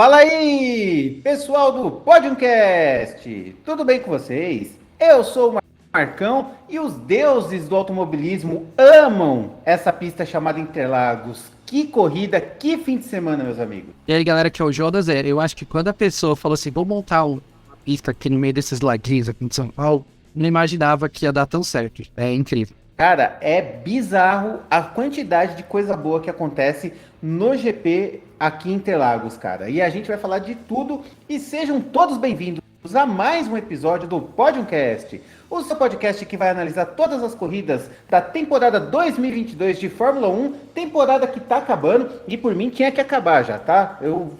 Fala aí, pessoal do Podcast! Tudo bem com vocês? Eu sou o Marcão e os deuses do automobilismo amam essa pista chamada Interlagos. Que corrida, que fim de semana, meus amigos! E aí, galera, que é o Jonas. Eu acho que quando a pessoa falou assim, vou montar uma pista aqui no meio desses laguinhos aqui de São Paulo, não imaginava que ia dar tão certo. É incrível. Cara, é bizarro a quantidade de coisa boa que acontece no GP aqui em Interlagos, cara. E a gente vai falar de tudo e sejam todos bem-vindos a mais um episódio do Podiumcast, o seu podcast que vai analisar todas as corridas da temporada 2022 de Fórmula 1, temporada que tá acabando e por mim tinha que acabar já, tá? Eu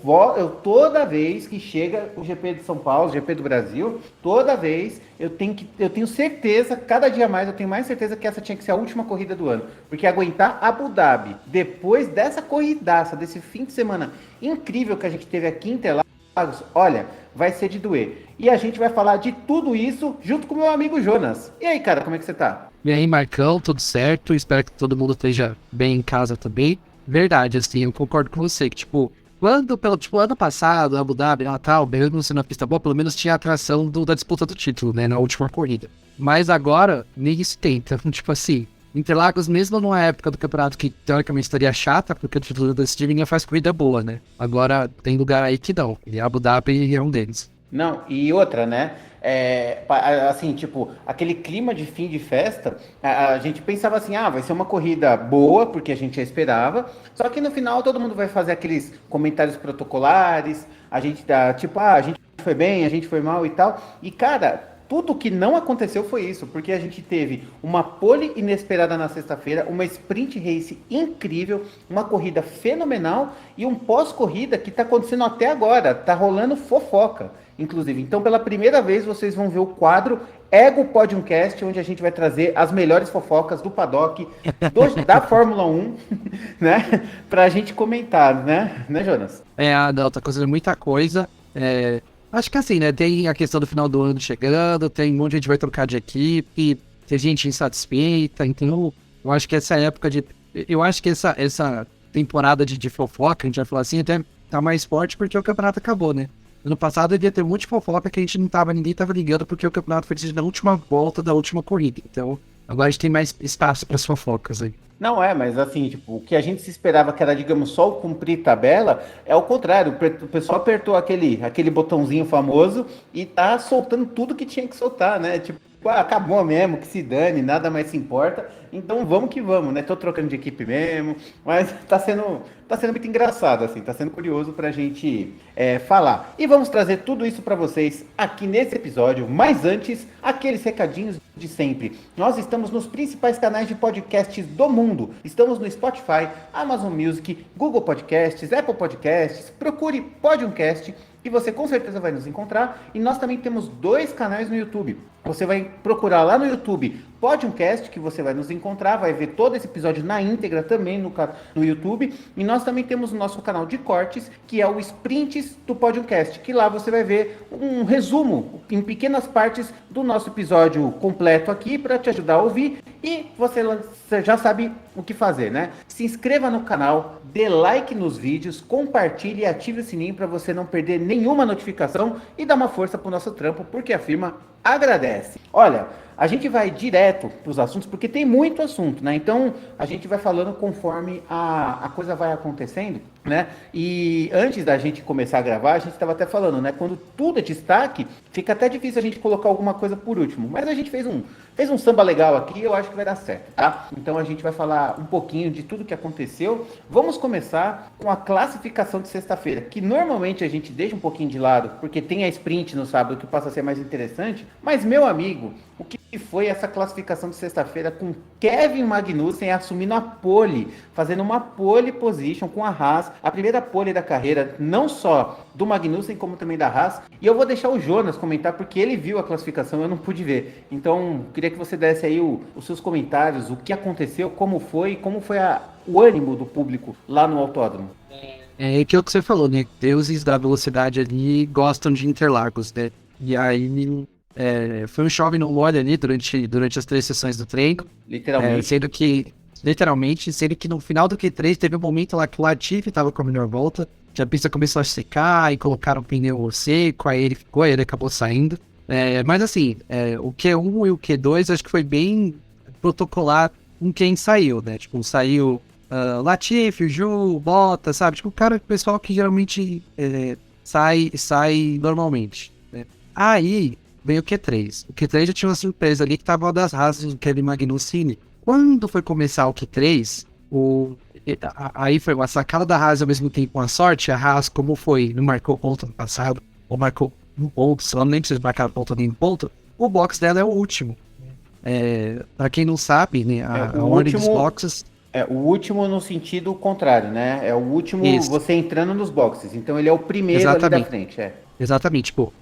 toda vez que chega o GP de São Paulo, o GP do Brasil, toda vez eu tenho certeza, cada dia mais eu tenho mais certeza que essa tinha que ser a última corrida do ano, porque aguentar Abu Dhabi depois dessa corridaça, desse fim de semana incrível que a gente teve aqui em Interlagos, olha, vai ser de doer. E a gente vai falar de tudo isso junto com o meu amigo Jonas. E aí, cara, como é que você tá? E aí, Marcão, tudo certo? Espero que todo mundo esteja bem em casa também. Verdade, assim, eu concordo com você, que, ano passado, Abu Dhabi, Natal, mesmo sendo uma pista boa, pelo menos tinha a atração da disputa do título, né, na última corrida. Mas agora, nem isso tem, então, assim, Interlagos, mesmo numa época do campeonato que teoricamente estaria chata, porque o título da Stirling faz corrida boa, né? Agora tem lugar aí que não, e Abu Dhabi é um deles. Não, e outra, né? Assim, tipo, aquele clima de fim de festa, a gente pensava assim, vai ser uma corrida boa, porque a gente já esperava, só que no final todo mundo vai fazer aqueles comentários protocolares, a gente dá, tipo, a gente foi bem, a gente foi mal e tal, e cara, tudo que não aconteceu foi isso, porque a gente teve uma pole inesperada na sexta-feira, uma sprint race incrível, uma corrida fenomenal e um pós-corrida que está acontecendo até agora, tá rolando fofoca, inclusive. Então, pela primeira vez, vocês vão ver o quadro Ego Podiumcast, onde a gente vai trazer as melhores fofocas do paddock da Fórmula 1, né, pra gente comentar, né, Jonas? Não, tá acontecendo muita coisa. Acho que assim, né? Tem a questão do final do ano chegando, tem um monte de gente vai trocar de equipe, tem gente insatisfeita, então eu acho que essa época de. Eu acho que essa temporada de fofoca, a gente vai falar assim, até tá mais forte porque o campeonato acabou, né? Ano passado devia ter um monte de fofoca que ninguém tava ligando porque o campeonato foi decidido na última volta da última corrida. Então, agora a gente tem mais espaço para as fofocas aí. Não mas assim, tipo, o que a gente se esperava que era, digamos, só o cumprir tabela, é o contrário. O pessoal apertou aquele botãozinho famoso e tá soltando tudo que tinha que soltar, né? Tipo, acabou mesmo, que se dane, nada mais se importa. Então vamos que vamos, né? Tô trocando de equipe mesmo, mas tá sendo muito engraçado, assim, tá sendo curioso pra gente falar. E vamos trazer tudo isso pra vocês aqui nesse episódio, mas antes, aqueles recadinhos de sempre. Nós estamos nos principais canais de podcasts do mundo. Estamos no Spotify, Amazon Music, Google Podcasts, Apple Podcasts. Procure Podiumcast e você com certeza vai nos encontrar. E nós também temos 2 canais no YouTube. Você vai procurar lá no YouTube Podiumcast, que você vai nos encontrar, vai ver todo esse episódio na íntegra também no YouTube. E nós também temos o nosso canal de cortes, que é o Sprints do Podiumcast, que lá você vai ver um resumo em pequenas partes do nosso episódio completo aqui para te ajudar a ouvir. E você já sabe o que fazer, né? Se inscreva no canal, dê like nos vídeos, compartilhe e ative o sininho para você não perder nenhuma notificação e dar uma força pro nosso trampo, porque a firma agradece. Olha, a gente vai direto para os assuntos, porque tem muito assunto, né? Então, a gente vai falando conforme a coisa vai acontecendo, né? E antes da gente começar a gravar, a gente estava até falando, né? Quando tudo é destaque, fica até difícil a gente colocar alguma coisa por último. Mas a gente fez um samba legal aqui e eu acho que vai dar certo, tá? Então, a gente vai falar um pouquinho de tudo que aconteceu. Vamos começar com a classificação de sexta-feira, que normalmente a gente deixa um pouquinho de lado, porque tem a sprint no sábado que passa a ser mais interessante. Mas, meu amigo, o que foi essa classificação de sexta-feira com Kevin Magnussen assumindo a pole, fazendo uma pole position com a Haas, a primeira pole da carreira, não só do Magnussen, como também da Haas. E eu vou deixar o Jonas comentar, porque ele viu a classificação, eu não pude ver. Então, queria que você desse aí os seus comentários, o que aconteceu, como foi o ânimo do público lá no autódromo. É aquilo que você falou, né? Deuses da velocidade ali gostam de Interlagos, né? E aí foi um chove não molha ali durante as 3 sessões do treino. Literalmente. Sendo que no final do Q3 teve um momento lá que o Latifi estava com a melhor volta. que a pista começou a secar e colocaram o pneu seco, aí ele ficou, aí ele acabou saindo. Mas assim, o Q1 e o Q2 acho que foi bem protocolar com quem saiu, né? Tipo, saiu Latifi, Ju, Bottas, sabe? Tipo, o pessoal que geralmente sai normalmente, né? Aí veio o Q3. O Q3 já tinha uma surpresa ali que tava uma das raças do Kevin Magnussen. Quando foi começar o Q3, aí foi uma sacada da Haas ao mesmo tempo uma sorte. A Haas, como foi, não marcou ponto no passado, ou marcou um ponto, sei lá, nem precisa marcar ponto nem ponto, o box dela é o último. Pra quem não sabe, né, a ordem dos boxes... O último no sentido contrário, né? É o último você entrando nos boxes. Então ele é o primeiro ali da frente, Exatamente, tipo,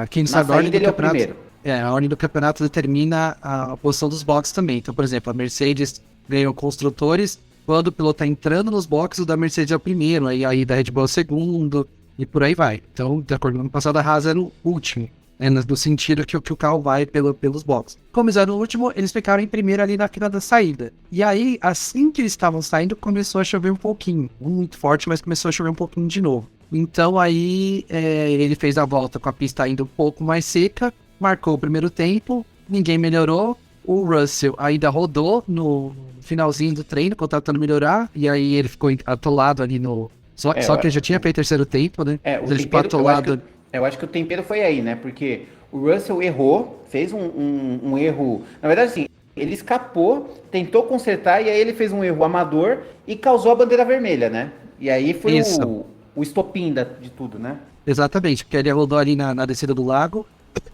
quem não sabe a ordem do campeonato... a ordem do campeonato determina a posição dos boxes também. Então, por exemplo, a Mercedes ganhou construtores, quando o piloto tá entrando nos boxes, o da Mercedes é o primeiro, aí da Red Bull é o segundo, e por aí vai. Então, de acordo com o ano passado, a Haas era o último, né, no sentido que o carro vai pelos boxes. Como eles eram o último, eles ficaram em primeiro ali na fila da saída. E aí, assim que eles estavam saindo, começou a chover um pouquinho. Muito forte, mas começou a chover um pouquinho de novo. Então aí, ele fez a volta com a pista ainda um pouco mais seca, marcou o primeiro tempo, ninguém melhorou. O Russell ainda rodou no finalzinho do treino, tentando melhorar, e aí ele ficou atolado ali no... Só que ele já tinha feito terceiro tempo, né? Ele ficou atolado... Eu acho que o tempero foi aí, né? Porque o Russell errou, fez um erro... Na verdade, assim, ele escapou, tentou consertar, e aí ele fez um erro amador e causou a bandeira vermelha, né? E aí foi o estopim de tudo, né? Exatamente, porque ele rodou ali na descida do lago.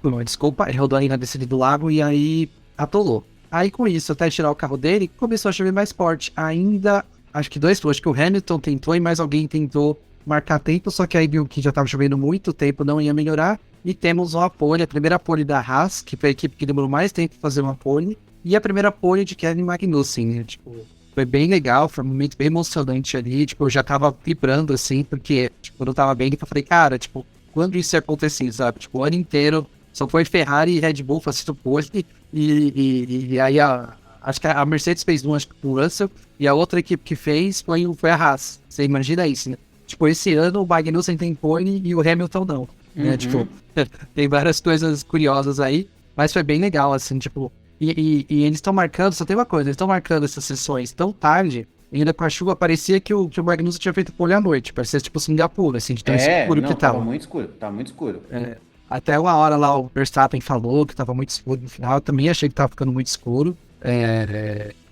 Não, desculpa, ele rodou ali na descida do lago e aí atolou. Aí com isso, até tirar o carro dele, começou a chover mais forte. Ainda, acho que o Hamilton tentou e mais alguém tentou marcar tempo, só que aí viu que já estava chovendo muito tempo, não ia melhorar. E temos uma pole, a primeira pole da Haas, que foi a equipe que demorou mais tempo para fazer uma pole, e a primeira pole de Kevin Magnussen, né? Tipo, foi bem legal, foi um momento bem emocionante ali, tipo, eu já tava vibrando, assim, porque, tipo, quando eu tava bem, eu falei, cara, tipo, quando isso ia acontecer, sabe? Tipo, o ano inteiro só foi Ferrari e Red Bull fazendo pole, e aí acho que a Mercedes fez acho que o Russell, e a outra equipe que fez foi a Haas. Você imagina isso, né? Tipo, esse ano o Magnussen tem pole e o Hamilton não, né? Tipo, tem várias coisas curiosas aí, mas foi bem legal, assim, tipo... E eles estão marcando, só tem uma coisa, eles estão marcando essas sessões tão tarde, ainda com a chuva, parecia que o Magnussen tinha feito pole à noite, parecia tipo Singapura, assim, de tão escuro que tava. Tava muito escuro. Até uma hora lá o Verstappen falou que tava muito escuro no final, eu também achei que tava ficando muito escuro.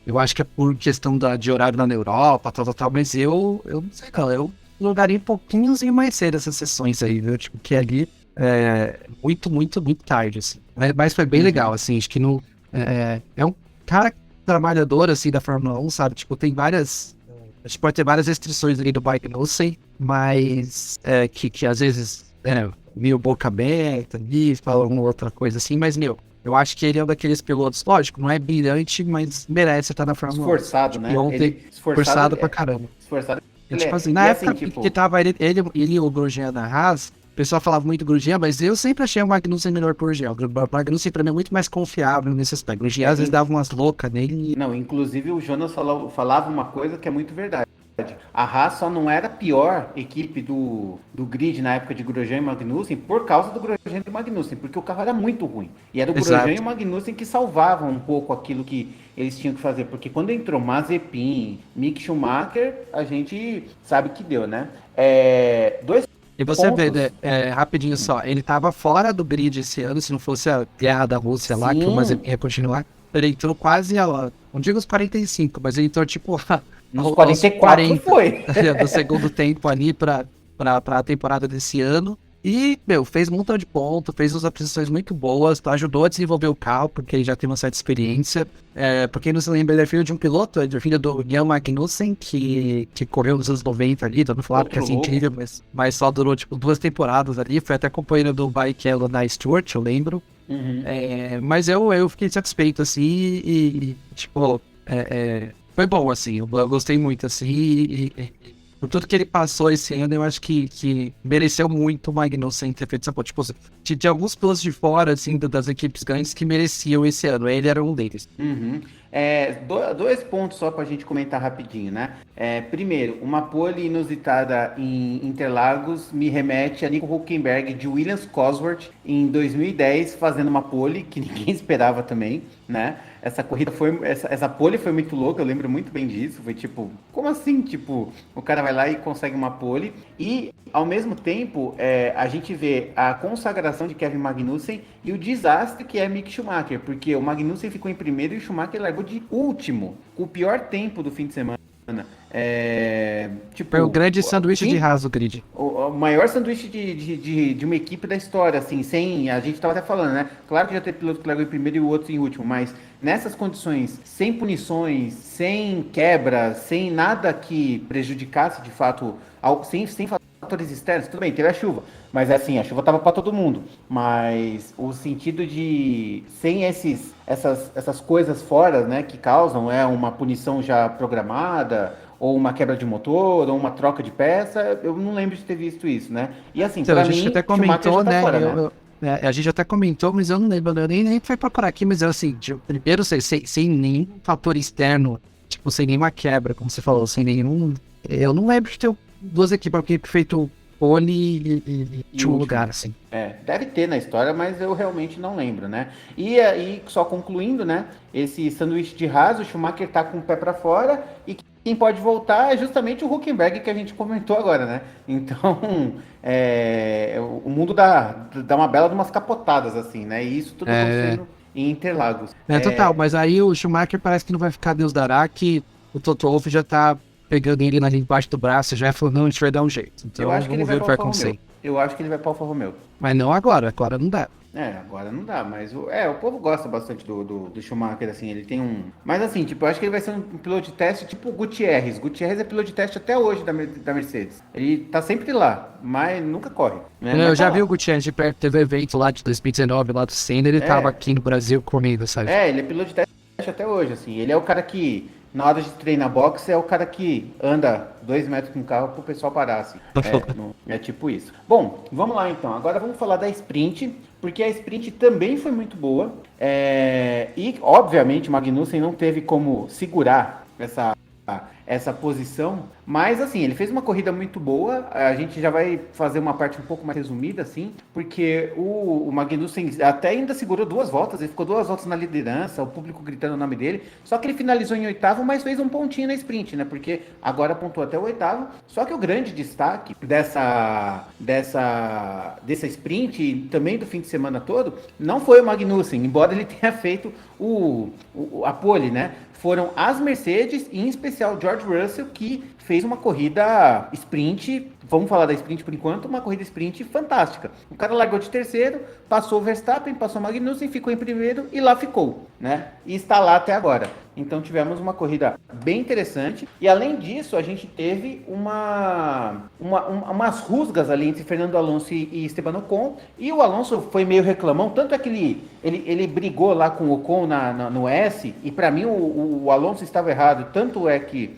Eu acho que é por questão de horário na Europa, tal, mas eu não sei não, eu lugaria um pouquinho mais cedo essas sessões aí, viu? Tipo, que ali muito, muito, muito tarde, assim. Mas foi bem legal, assim, acho que não... É um cara trabalhador, assim, da Fórmula 1, sabe? Tipo, tem várias... A gente pode ter várias restrições ali do bike, não sei, mas que às vezes, meio boca aberta ali, fala alguma outra coisa assim, mas, eu acho que ele é um daqueles pilotos, lógico, não é brilhante, mas merece estar na Fórmula 1. Esforçado, tipo, né? Ele esforçado pra caramba. Esforçado. Tipo assim, na época que tava ele e o Grosjean da Haas, o pessoal falava muito do Grosjean, mas eu sempre achei o Magnussen melhor por Grosjean. O Magnussen pra mim é muito mais confiável nesse aspecto. O Grosjean às vezes dava umas loucas nele. Não, inclusive o Jonas falava uma coisa que é muito verdade. A Haas só não era a pior equipe do grid na época de Grosjean e Magnussen por causa do Grosjean e Magnussen, porque o carro era muito ruim. E era o Grosjean e o Magnussen que salvavam um pouco aquilo que eles tinham que fazer, porque quando entrou Mazepin, Mick Schumacher, a gente sabe que deu, né? E você vê, rapidinho só, ele tava fora do grid esse ano, se não fosse a guerra da Rússia lá, que o Mazepin ia continuar. Ele entrou quase, não digo os 45, mas ele entrou tipo... Nos 44 40, foi. Do segundo tempo ali pra a temporada desse ano. E, fez um montão de pontos, fez umas apresentações muito boas, ajudou a desenvolver o carro, porque ele já tem uma certa experiência. Pra quem não se lembra, ele é filho de um piloto, ele é filho do Jan Magnussen, que correu nos anos 90 ali, todo mundo falava que é assim, incrível, mas só durou, tipo, 2 temporadas ali, foi até companheiro do Barrichello na Stewart, eu lembro. Mas eu fiquei satisfeito, assim, e tipo, foi bom, assim, eu gostei muito, assim, e por tudo que ele passou esse ano, eu acho que mereceu muito o Magnussen ter feito essa ponte. Tipo, tinha alguns pilotos de fora, assim, das equipes grandes que mereciam esse ano. Ele era um deles. Dois pontos só para a gente comentar rapidinho, né? Primeiro, uma pole inusitada em Interlagos me remete a Nico Hülkenberg de Williams Cosworth em 2010 fazendo uma pole que ninguém esperava também, né? Essa pole foi muito louca, eu lembro muito bem disso. Foi tipo, como assim? Tipo, o cara vai lá e consegue uma pole. E, ao mesmo tempo, a gente vê a consagração de Kevin Magnussen e o desastre que é Mick Schumacher, porque o Magnussen ficou em primeiro e o Schumacher largou de último, com o pior tempo do fim de semana. Foi o grande sanduíche de Haas do grid. O maior sanduíche de uma equipe da história, assim, a gente estava até falando, né? Claro que já teve piloto que largou em primeiro e o outro em último, mas nessas condições, sem punições, sem quebra, sem nada que prejudicasse de fato, sem fatores externos, tudo bem, teve a chuva, mas assim, a chuva estava para todo mundo, mas o sentido de sem essas coisas fora, né, que causam uma punição já programada, ou uma quebra de motor, ou uma troca de peça, eu não lembro de ter visto isso, né? E assim, Então, pra a gente mim, até comentou, tá né? fora, A gente até comentou, mas eu não lembro, eu nem foi procurar aqui, mas eu assim, primeiro sem nenhum fator externo, tipo, sem nenhuma quebra, como você falou, sem nenhum. Eu não lembro de ter duas equipes aqui feito pole e último lugar, assim. Deve ter na história, mas eu realmente não lembro, né? E aí, só concluindo, né? Esse sanduíche de Haas, o Schumacher tá com o pé para fora e quem pode voltar é justamente o Hülkenberg que a gente comentou agora, né? Então, o mundo dá uma bela de umas capotadas, assim, né? E isso tudo acontecendo em Interlagos. Total, mas aí o Schumacher parece que não vai ficar Deus dará, que o Toto Wolff já tá pegando ele ali embaixo do braço, já falou, não, a gente vai dar um jeito. Então, eu acho que vamos ver o que vai acontecer. Eu acho que ele vai para o Alfa Romeo. Mas não agora não dá. Agora não dá, mas o povo gosta bastante do Schumacher, assim, ele tem um... Mas assim, tipo, eu acho que ele vai ser um piloto de teste tipo o Gutierrez. Gutierrez é piloto de teste até hoje da Mercedes. Ele tá sempre lá, mas nunca corre. Né? Eu já vi o Gutierrez de perto, teve um evento lá de 2019, lá do Senna, ele tava aqui no Brasil comigo, sabe? Ele é piloto de teste até hoje, assim, ele é o cara que... Na hora de treinar boxe, é o cara que anda 2 metros com o carro pro pessoal parar, assim. É tipo isso. Bom, vamos lá então. Agora vamos falar da sprint, porque a sprint também foi muito boa. E, obviamente, o Magnussen não teve como segurar essa posição, mas assim, ele fez uma corrida muito boa. A gente já vai fazer uma parte um pouco mais resumida, assim, porque o Magnussen até ainda segurou 2 voltas, ele ficou 2 voltas na liderança, o público gritando o nome dele, só que ele finalizou em 8º, mas fez um pontinho na sprint, né, porque agora pontuou até o 8º, só que o grande destaque dessa sprint e também do fim de semana todo, não foi o Magnussen, embora ele tenha feito a pole, né, foram as Mercedes, e em especial George Russell, que fez uma corrida sprint, vamos falar da sprint por enquanto, uma corrida sprint fantástica. O cara largou de terceiro, passou o Verstappen, passou o Magnussen, ficou em primeiro e lá ficou, né? E está lá até agora. Então tivemos uma corrida bem interessante. E além disso, a gente teve umas rusgas ali entre Fernando Alonso e Esteban Ocon. E o Alonso foi meio reclamão, tanto é que ele brigou lá com o Ocon no S, e para mim o Alonso estava errado, tanto é que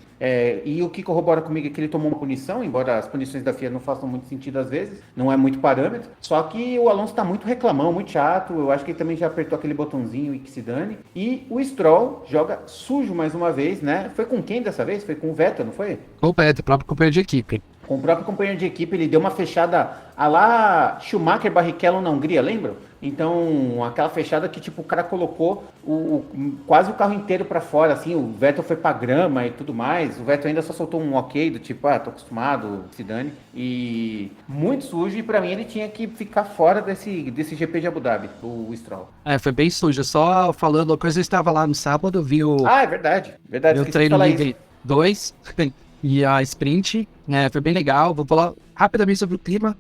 e o que corrobora comigo é que ele tomou uma punição, embora as punições da FIA não façam muito sentido às vezes, não é muito parâmetro, só que o Alonso tá muito reclamão, muito chato, eu acho que ele também já apertou aquele botãozinho e que se dane, e o Stroll joga sujo mais uma vez, né? Foi com quem dessa vez? Foi com o Vettel, não foi? Com o Vettel, próprio companheiro de equipe. Com o próprio companheiro de equipe, ele deu uma fechada a lá Schumacher Barrichello na Hungria, lembram? Então, aquela fechada que tipo o cara colocou quase o carro inteiro para fora, assim, o Vettel foi pra grama e tudo mais, o Vettel ainda só soltou um ok do tipo, tô acostumado, se dane, e muito sujo, e pra mim ele tinha que ficar fora desse GP de Abu Dhabi, o Stroll. Foi bem sujo, só falando uma coisa, eu estava lá no sábado, vi o... é verdade, o treino livre 2, e a sprint, foi bem legal. Vou falar rapidamente sobre o clima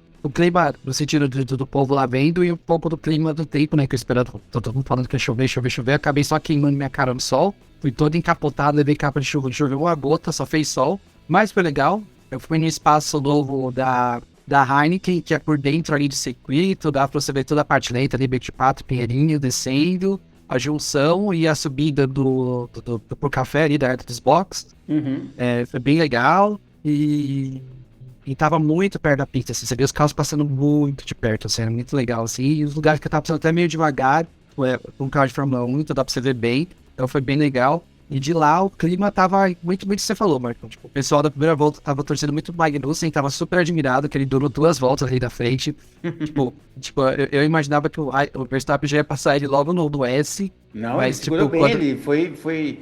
no sentido do povo lá vendo, e um pouco do clima do tempo, né, que eu esperando, todo mundo falando que ia chover, acabei só queimando minha cara no sol, fui todo encapotado, levei capa de chuva, choveu uma gota, só fez sol, mas foi legal. Eu fui no espaço novo da Heineken, que é por dentro ali do circuito, dá pra você ver toda a parte lenta ali, Beco de Pato, Pinheirinho, descendo, a junção e a subida pro café ali da dos box. Foi bem legal e tava muito perto da pista, assim, você vê os carros passando muito de perto, assim, era muito legal, assim, e os lugares que eu tava passando até meio devagar, com um carro de Fórmula 1, então dá pra você ver bem. Então foi bem legal. E de lá o clima tava muito, muito, você falou, Marcão. Tipo, o pessoal da primeira volta tava torcendo muito pro Magnussen, tava super admirado que ele durou 2 voltas ali da frente. Eu imaginava que o Verstappen já ia passar ele logo no S. Não, ele Mas, segurou tipo, bem, quando... ele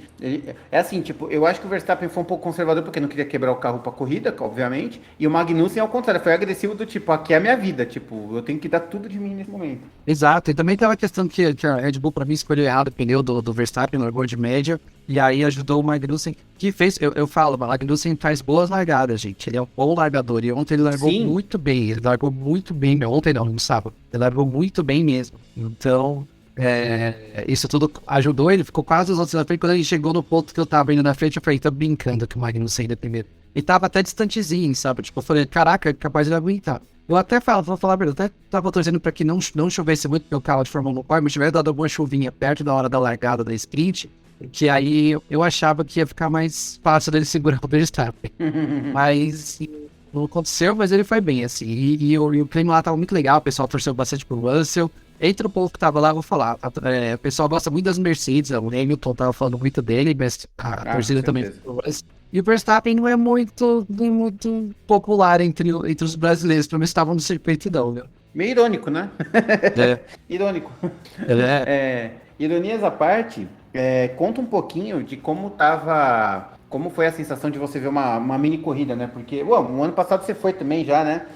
é assim, tipo, eu acho que o Verstappen foi um pouco conservador porque não queria quebrar o carro pra corrida, obviamente, e o Magnussen, ao contrário, foi agressivo do tipo, aqui é a minha vida, tipo, eu tenho que dar tudo de mim nesse momento. Exato, e também tava a questão que a Red Bull, pra mim, escolheu errado o pneu do Verstappen, largou de média, e aí ajudou o Magnussen, que fez, eu falo, o Magnussen faz boas largadas, gente, ele é um bom largador, e ontem ele largou Sim. muito bem, ontem não, no sábado, ele largou muito bem mesmo, então, isso tudo ajudou, ele ficou quase os outros na frente, quando ele chegou no ponto que eu tava indo na frente, eu falei, tô brincando que o Magnussen ainda é primeiro, e tava até distantezinho, sabe, tipo, eu falei, caraca, é capaz de ele aguentar. Eu até falo, vou falar a verdade, eu até tava torcendo pra que não chovesse muito porque o carro de Fórmula 1 corre, mas tivesse dado alguma chuvinha perto da hora da largada da sprint, que aí eu achava que ia ficar mais fácil dele segurar o Verstappen. Mas não aconteceu, mas ele foi bem, assim. E o clima lá tava muito legal, o pessoal torceu bastante pro Russell. Entre o povo que tava lá, eu vou falar, o pessoal gosta muito das Mercedes, o Hamilton tava falando muito dele, mas a torcida também pro Russell. E o Verstappen não é muito popular entre os brasileiros, pelo menos estavam no circuito não, viu? Meio irônico, né? É. Irônico. É. Ironias à parte, conta um pouquinho de como foi a sensação de você ver uma mini corrida, né? Porque, o ano passado você foi também já, né?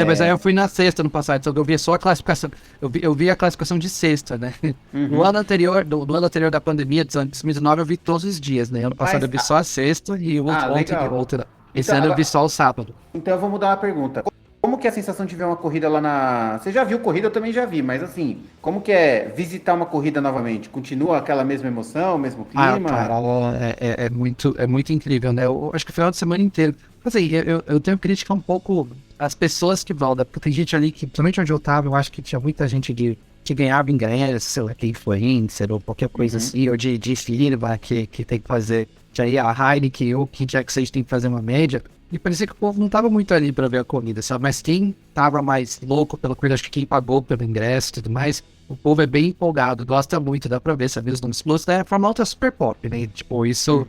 Mas aí eu fui na sexta no passado, só que eu vi só a classificação. Eu vi a classificação de sexta, né? Uhum. No ano anterior da pandemia, de 2019, eu vi todos os dias, né? Ano passado eu vi só a sexta e ontem. Esse ano eu vi só o sábado. Então eu vou mudar uma pergunta. Como que é a sensação de ver uma corrida lá na... Você já viu corrida? Eu também já vi, mas assim, como que é visitar uma corrida novamente? Continua aquela mesma emoção, mesmo clima? Cara, é muito incrível, né? Eu acho que o final de semana inteiro. Assim, eu tenho que criticar um pouco as pessoas que vão, né? Porque tem gente ali que, principalmente onde eu tava, eu acho que tinha muita gente que ganhava ingresso, sei lá, que influencer ou qualquer coisa assim, ou de firma que tem que fazer. Que aí a Heineken ou quem quer que seja tem que fazer uma média. E parecia que o povo não tava muito ali pra ver a corrida, sabe? Mas quem tava mais louco pela corrida, acho que quem pagou pelo ingresso e tudo mais, o povo é bem empolgado, gosta muito, dá pra ver, sabe? Os números plus, né? A Fórmula 1 é super pop, né? Tipo, isso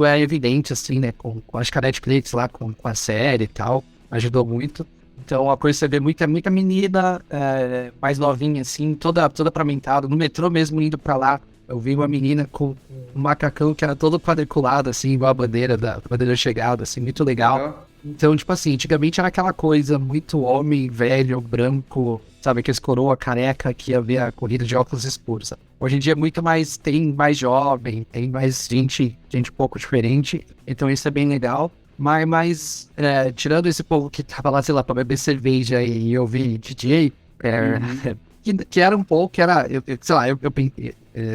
é evidente, assim, né? Acho que a Netflix lá, com a série e tal, ajudou muito. Então, a coisa você vê muita menina mais novinha, assim, toda paramentada. No metrô mesmo, indo pra lá, eu vi uma menina com um macacão que era todo quadriculado, assim, igual a bandeira da bandeira chegada, assim, muito legal. Então, tipo assim, antigamente era aquela coisa muito homem, velho, branco, sabe, aqueles coroa careca que ia ver a corrida de óculos escuros. Sabe? Hoje em dia é muito mais, tem mais jovem, tem mais gente um pouco diferente, então isso é bem legal. Mas tirando esse povo que tava lá, sei lá, pra beber cerveja e ouvir DJ, que era um pouco, sei lá,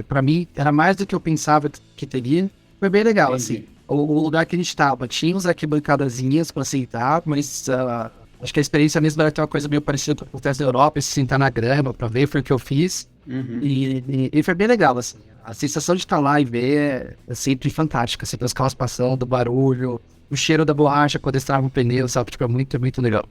pra mim, era mais do que eu pensava que teria. Foi bem legal, assim. O lugar que a gente tava, tinha uns arquibancadazinhas pra sentar, mas acho que a experiência mesmo era ter uma coisa meio parecida com o que acontece na Europa, se sentar na grama pra ver, foi o que eu fiz. E foi bem legal, assim. A sensação de estar lá e ver é sempre fantástica, assim, os carros passando, o barulho, o cheiro da borracha quando estrava o pneu, sabe? Tipo, é muito legal.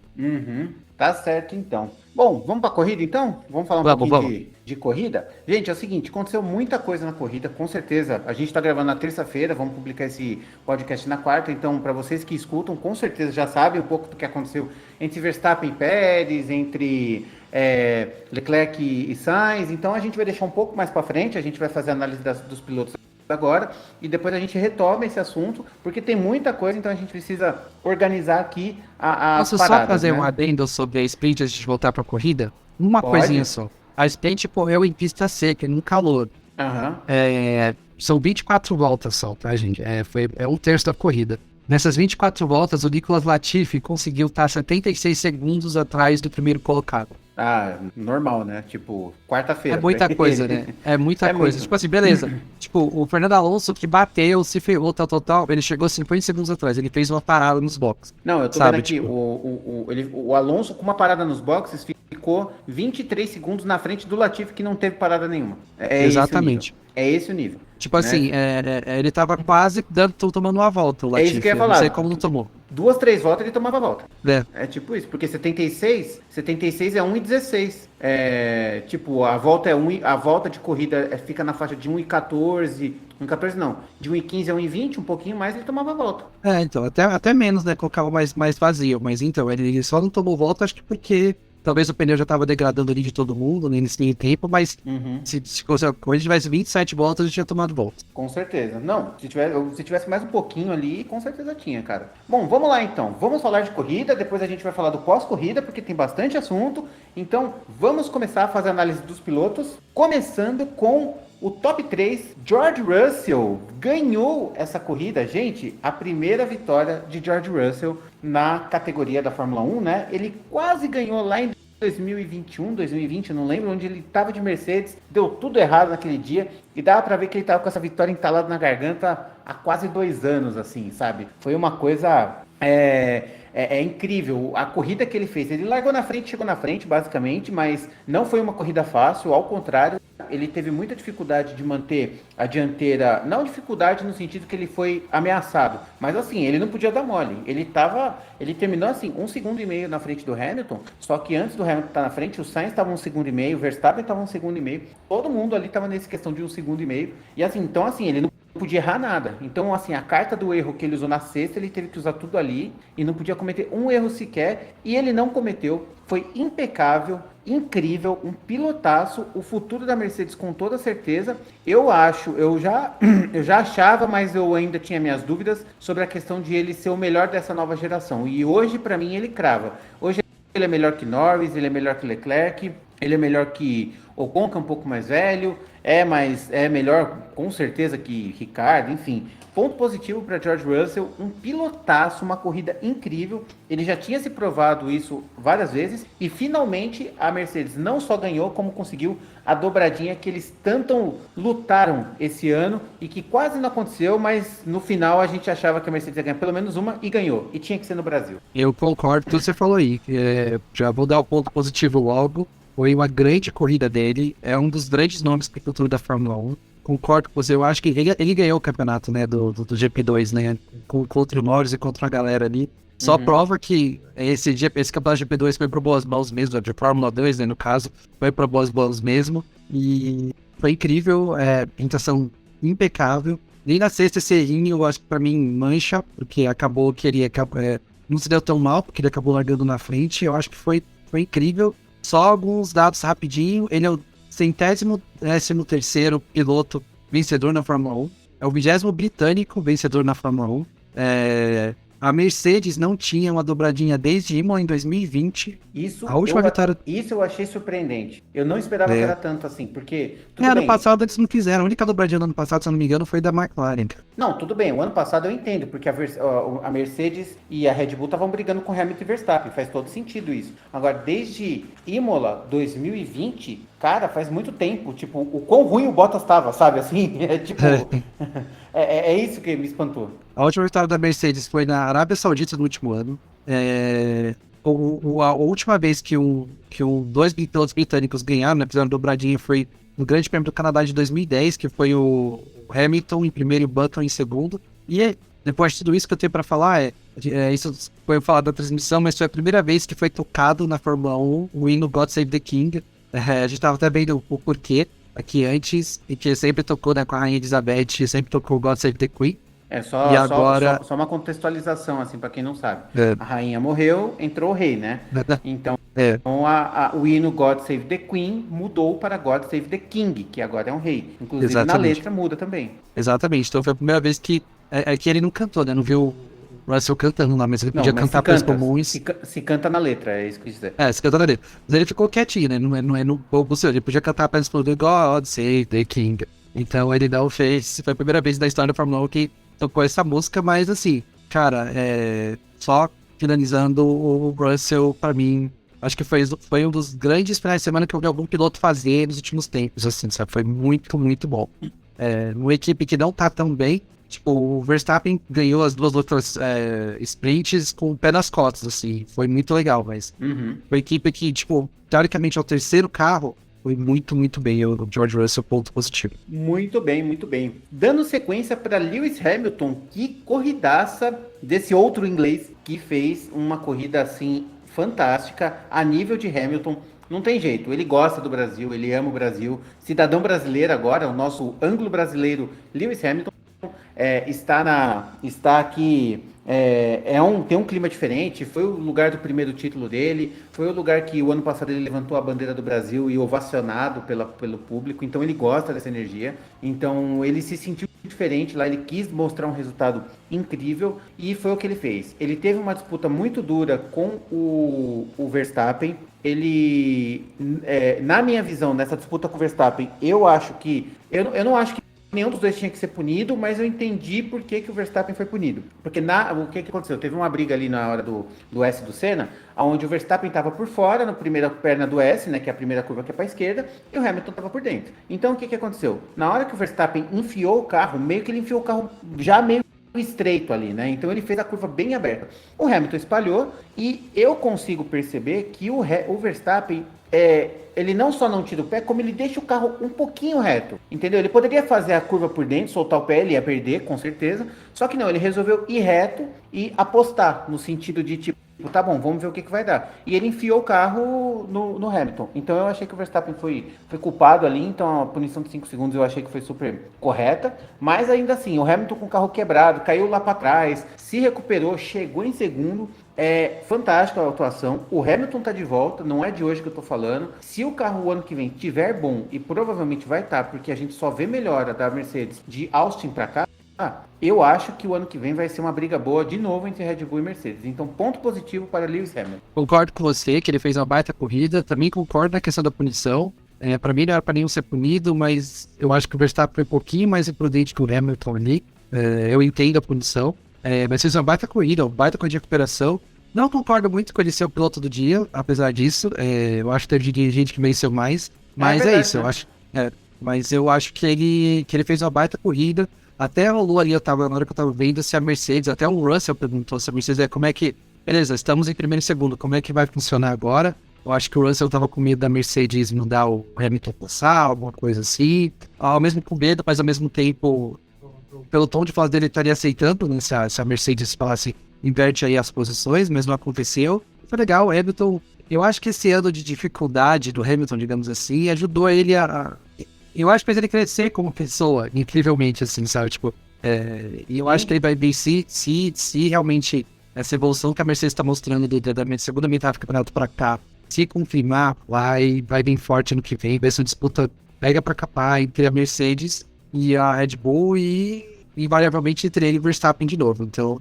Tá certo, então. Bom, vamos pra corrida, então? Vamos falar um pouquinho de corrida? Gente, é o seguinte, aconteceu muita coisa na corrida, com certeza. A gente tá gravando na terça-feira, vamos publicar esse podcast na quarta, então, para vocês que escutam, com certeza já sabem um pouco do que aconteceu entre Verstappen e Pérez, entre Leclerc e Sainz. Então, a gente vai deixar um pouco mais para frente, a gente vai fazer a análise dos pilotos agora, e depois a gente retoma esse assunto, porque tem muita coisa, então a gente precisa organizar aqui as Posso paradas, só fazer né? um adendo sobre a sprint antes de voltar pra corrida? Uma coisinha só. A sprint correu em pista seca, no calor. São 24 voltas só, tá, gente? É um terço da corrida. Nessas 24 voltas, o Nicolas Latifi conseguiu estar 76 segundos atrás do primeiro colocado. Normal, né? Tipo, quarta-feira. É muita coisa, né? É muita coisa. Tipo assim, beleza. Tipo, o Fernando Alonso que bateu, se ferrou, tal, ele chegou 50 segundos atrás. Ele fez uma parada nos boxes. Não, eu tô vendo aqui, tipo... o Alonso com uma parada nos boxes ficou 23 segundos na frente do Latifi, que não teve parada nenhuma. Exatamente. É esse o nível. Tipo assim, ele tava quase tomando uma volta, o Latifi. É isso que eu ia falar. Não sei como não tomou. 2, 3 voltas ele tomava a volta. É. É tipo isso, porque 76 é 1,16. Tipo, a volta a volta de corrida fica na faixa de 1,14, 1,14 não, de 1,15 a 1,20, um pouquinho mais ele tomava a volta. Então, até menos, né, com o carro mais vazio, mas então, ele só não tomou volta, acho que porque talvez o pneu já tava degradando ali de todo mundo, né, nesse tempo, mas se quando ele tivesse 27 voltas, ele tinha tomado volta. Com certeza. Não, se tivesse mais um pouquinho ali, com certeza tinha, cara. Bom, vamos lá então. Vamos falar de corrida, depois a gente vai falar do pós-corrida, porque tem bastante assunto. Então, vamos começar a fazer a análise dos pilotos, começando com o top 3. George Russell ganhou essa corrida, gente, a primeira vitória de George Russell na categoria da Fórmula 1, né? Ele quase ganhou lá em 2021, 2020, não lembro, onde ele estava de Mercedes, deu tudo errado naquele dia, e dava para ver que ele estava com essa vitória entalada na garganta há quase 2 anos, assim, sabe? Foi uma coisa incrível. A corrida que ele fez, ele largou na frente, chegou na frente, basicamente, mas não foi uma corrida fácil, ao contrário, ele teve muita dificuldade de manter a dianteira, não dificuldade no sentido que ele foi ameaçado, mas assim, ele não podia dar mole, ele terminou assim, 1,5 segundos na frente do Hamilton, só que antes do Hamilton estar na frente, o Sainz estava 1,5 segundos, o Verstappen estava 1,5 segundos, todo mundo ali estava nessa questão de 1,5 segundos, e assim, então assim, ele não podia errar nada. Então, assim, a carta do erro que ele usou na sexta, ele teve que usar tudo ali e não podia cometer um erro sequer. E ele não cometeu. Foi impecável, incrível, um pilotaço. O futuro da Mercedes com toda certeza. Eu já achava, mas eu ainda tinha minhas dúvidas sobre a questão de ele ser o melhor dessa nova geração. E hoje, para mim, ele crava. Hoje ele é melhor que Norris, ele é melhor que Leclerc, ele é melhor que Ocon, que é um pouco mais velho, mas é melhor com certeza que Ricardo, enfim. Ponto positivo para George Russell, um pilotaço, uma corrida incrível. Ele já tinha se provado isso várias vezes e finalmente a Mercedes não só ganhou, como conseguiu a dobradinha que eles tanto lutaram esse ano e que quase não aconteceu, mas no final a gente achava que a Mercedes ia ganhar pelo menos uma e ganhou. E tinha que ser no Brasil. Eu concordo com tudo que você falou aí. Já vou dar o ponto positivo logo. Foi uma grande corrida dele. É um dos grandes nomes para o futuro da Fórmula 1. Concordo com você. Eu acho que ele ganhou o campeonato, né, do GP2, né? Contra o Norris e contra a galera ali. Só prova que esse campeonato de GP2 foi para boas mãos mesmo, de Fórmula 2, né, no caso. Foi para boas mãos mesmo. E foi incrível. Apresentação impecável. Nem na sexta esse errinho, eu acho que para mim mancha, porque acabou que ele não se deu tão mal, porque ele acabou largando na frente. Eu acho que foi incrível. Só alguns dados rapidinho. Ele é o 113º piloto vencedor na Fórmula 1. É o 20º britânico vencedor na Fórmula 1. A Mercedes não tinha uma dobradinha desde Imola em 2020. A última vitória... Isso eu achei surpreendente. Eu não esperava que era tanto assim, porque... Ano passado eles não fizeram. A única dobradinha do ano passado, se eu não me engano, foi da McLaren. Não, tudo bem. O ano passado eu entendo, porque a Mercedes e a Red Bull estavam brigando com Hamilton e Verstappen. Faz todo sentido isso. Agora, desde Imola 2020, cara, faz muito tempo. Tipo, o quão ruim o Bottas estava, sabe? Assim, é isso que me espantou. A última vitória da Mercedes foi na Arábia Saudita no último ano. A última vez que dois pilotos britânicos ganharam, né, fizeram dobradinha, foi no Grande Prêmio do Canadá de 2010, que foi o Hamilton em primeiro e o Button em segundo. E depois de tudo isso que eu tenho para falar, isso foi falado da transmissão, mas foi a primeira vez que foi tocado na Fórmula 1 o hino God Save the King. A gente estava até vendo o porquê aqui antes, e que sempre tocou, né, com a Rainha Elizabeth, sempre tocou God Save the Queen. Só uma contextualização, assim, para quem não sabe. A rainha morreu, entrou o rei, né? Então, o hino God Save the Queen mudou para God Save the King, que agora é um rei. Inclusive, na letra muda também. Exatamente. Então, foi a primeira vez que ele não cantou, né? Não viu o Russell cantando lá, mas ele podia cantar para os comuns. Se canta na letra, é isso que eu dizer. Se canta na letra. Mas ele ficou quietinho, né? Não é no povo seu. Ele podia cantar apenas para God Save the King. Então, ele não fez. Foi a primeira vez da história da Fórmula 1 que tocou essa música, mas assim, cara, só finalizando, o Russell, pra mim, acho que foi um dos grandes finais de semana que eu vi algum piloto fazer nos últimos tempos, assim, sabe? Foi muito, muito bom. Uma equipe que não tá tão bem, tipo, o Verstappen ganhou as duas outras sprints com o pé nas costas, assim, foi muito legal, mas foi uma equipe que, tipo, teoricamente é o terceiro carro, foi muito, muito bem. O George Russell, ponto positivo. Muito bem, muito bem. Dando sequência para Lewis Hamilton, que corridaça desse outro inglês que fez uma corrida assim fantástica a nível de Hamilton. Não tem jeito, ele gosta do Brasil, ele ama o Brasil. Cidadão brasileiro agora, o nosso anglo-brasileiro Lewis Hamilton está aqui. Tem um clima diferente. Foi o lugar do primeiro título dele. Foi o lugar que o ano passado ele levantou a bandeira do Brasil e ovacionado pelo público. Então ele gosta dessa energia. Então ele se sentiu diferente lá. Ele quis mostrar um resultado incrível e foi o que ele fez. Ele teve uma disputa muito dura com o Verstappen. Na minha visão, nessa disputa com o Verstappen, eu não acho que nenhum dos dois tinha que ser punido, mas eu entendi por que o Verstappen foi punido. Porque o que aconteceu? Teve uma briga ali na hora do S do Senna, onde o Verstappen estava por fora, na primeira perna do S, né, que é a primeira curva que é para a esquerda, e o Hamilton estava por dentro. Então o que aconteceu? Na hora que o Verstappen enfiou o carro, meio que ele enfiou o carro já meio estreito ali, né? Então ele fez a curva bem aberta. O Hamilton espalhou e eu consigo perceber que o Verstappen ele não só não tira o pé, como ele deixa o carro um pouquinho reto, entendeu? Ele poderia fazer a curva por dentro, soltar o pé, ele ia perder, com certeza, só que não, ele resolveu ir reto e apostar, no sentido de tipo, tá bom, vamos ver o que vai dar. E ele enfiou o carro no Hamilton. Então eu achei que o Verstappen foi culpado ali, então a punição de 5 segundos eu achei que foi super correta, mas ainda assim, o Hamilton com o carro quebrado, caiu lá para trás, se recuperou, chegou em segundo. É fantástica a atuação. O Hamilton tá de volta, não é de hoje que eu tô falando. Se o carro o ano que vem tiver bom, e provavelmente vai estar, porque a gente só vê melhora da Mercedes de Austin para cá, eu acho que o ano que vem vai ser uma briga boa de novo entre Red Bull e Mercedes. Então, ponto positivo para Lewis Hamilton. Concordo com você que ele fez uma baita corrida. Também concordo na questão da punição. Para mim não era para nenhum ser punido, mas eu acho que o Verstappen foi um pouquinho mais imprudente que o Hamilton ali. Eu entendo a punição. Mas fez uma baita corrida de recuperação. Não concordo muito com ele ser o piloto do dia, apesar disso. Eu acho que teve gente que venceu mais. Mas verdade, isso, né? Mas eu acho que ele fez uma baita corrida. Até rolou ali, na hora que eu tava vendo se a Mercedes, até o Russell perguntou se a Mercedes como é que... Beleza, estamos em primeiro e segundo, como é que vai funcionar agora? Eu acho que o Russell tava com medo da Mercedes mandar o Hamilton passar, alguma coisa assim. Ao mesmo com medo, mas ao mesmo tempo... Pelo tom de fala dele, ele estaria aceitando, né, se a Mercedes falasse, inverte aí as posições, mas não aconteceu. Foi legal, o Hamilton, eu acho que esse ano de dificuldade do Hamilton, digamos assim, ajudou ele eu acho que fez ele crescer como pessoa, incrivelmente, assim, sabe, tipo, e eu acho que ele vai ver se realmente essa evolução que a Mercedes está mostrando da segunda metade do campeonato pra cá, se confirmar, vai bem forte no que vem, vai ser uma disputa pega pra capar entre a Mercedes e a Red Bull e invariavelmente entre ele e o Verstappen de novo. Então,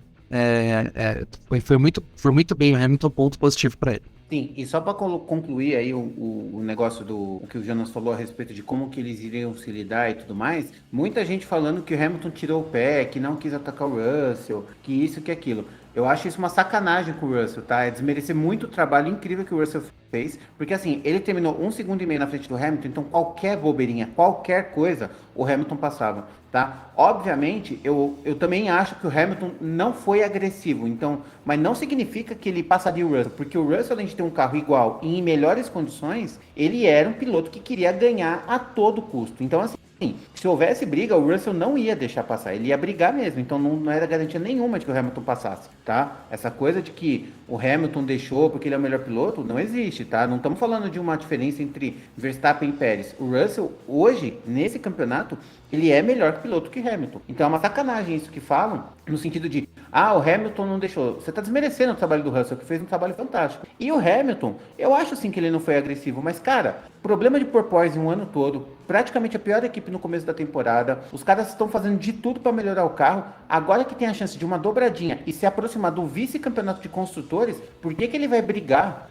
foi muito bem o Hamilton, ponto positivo para ele. Sim, e só para concluir aí o negócio o que o Jonas falou a respeito de como que eles iriam se lidar e tudo mais, muita gente falando que o Hamilton tirou o pé, que não quis atacar o Russell, que isso, que aquilo. Eu acho isso uma sacanagem com o Russell, tá? É desmerecer muito o trabalho incrível que o Russell fez, porque assim, ele terminou 1,5 segundos na frente do Hamilton, então qualquer bobeirinha, qualquer coisa, o Hamilton passava, tá? Obviamente, eu também acho que o Hamilton não foi agressivo, então, mas não significa que ele passaria o Russell, porque o Russell, além de ter um carro igual e em melhores condições, ele era um piloto que queria ganhar a todo custo. Então, assim, se houvesse briga, o Russell não ia deixar passar, ele ia brigar mesmo, então não era garantia nenhuma de que o Hamilton passasse, tá? Essa coisa de que o Hamilton deixou porque ele é o melhor piloto, não existe, tá? Não estamos falando de uma diferença entre Verstappen e Pérez. O Russell, hoje, nesse campeonato, ele é melhor piloto que Hamilton. Então é uma sacanagem isso que falam, no sentido de, o Hamilton não deixou. Você está desmerecendo o trabalho do Russell, que fez um trabalho fantástico. E o Hamilton, eu acho sim que ele não foi agressivo, mas cara, problema de porpoise um ano todo, praticamente a pior equipe no começo da temporada, os caras estão fazendo de tudo para melhorar o carro, agora que tem a chance de uma dobradinha e se aproximar do vice-campeonato de construtores, por que ele vai brigar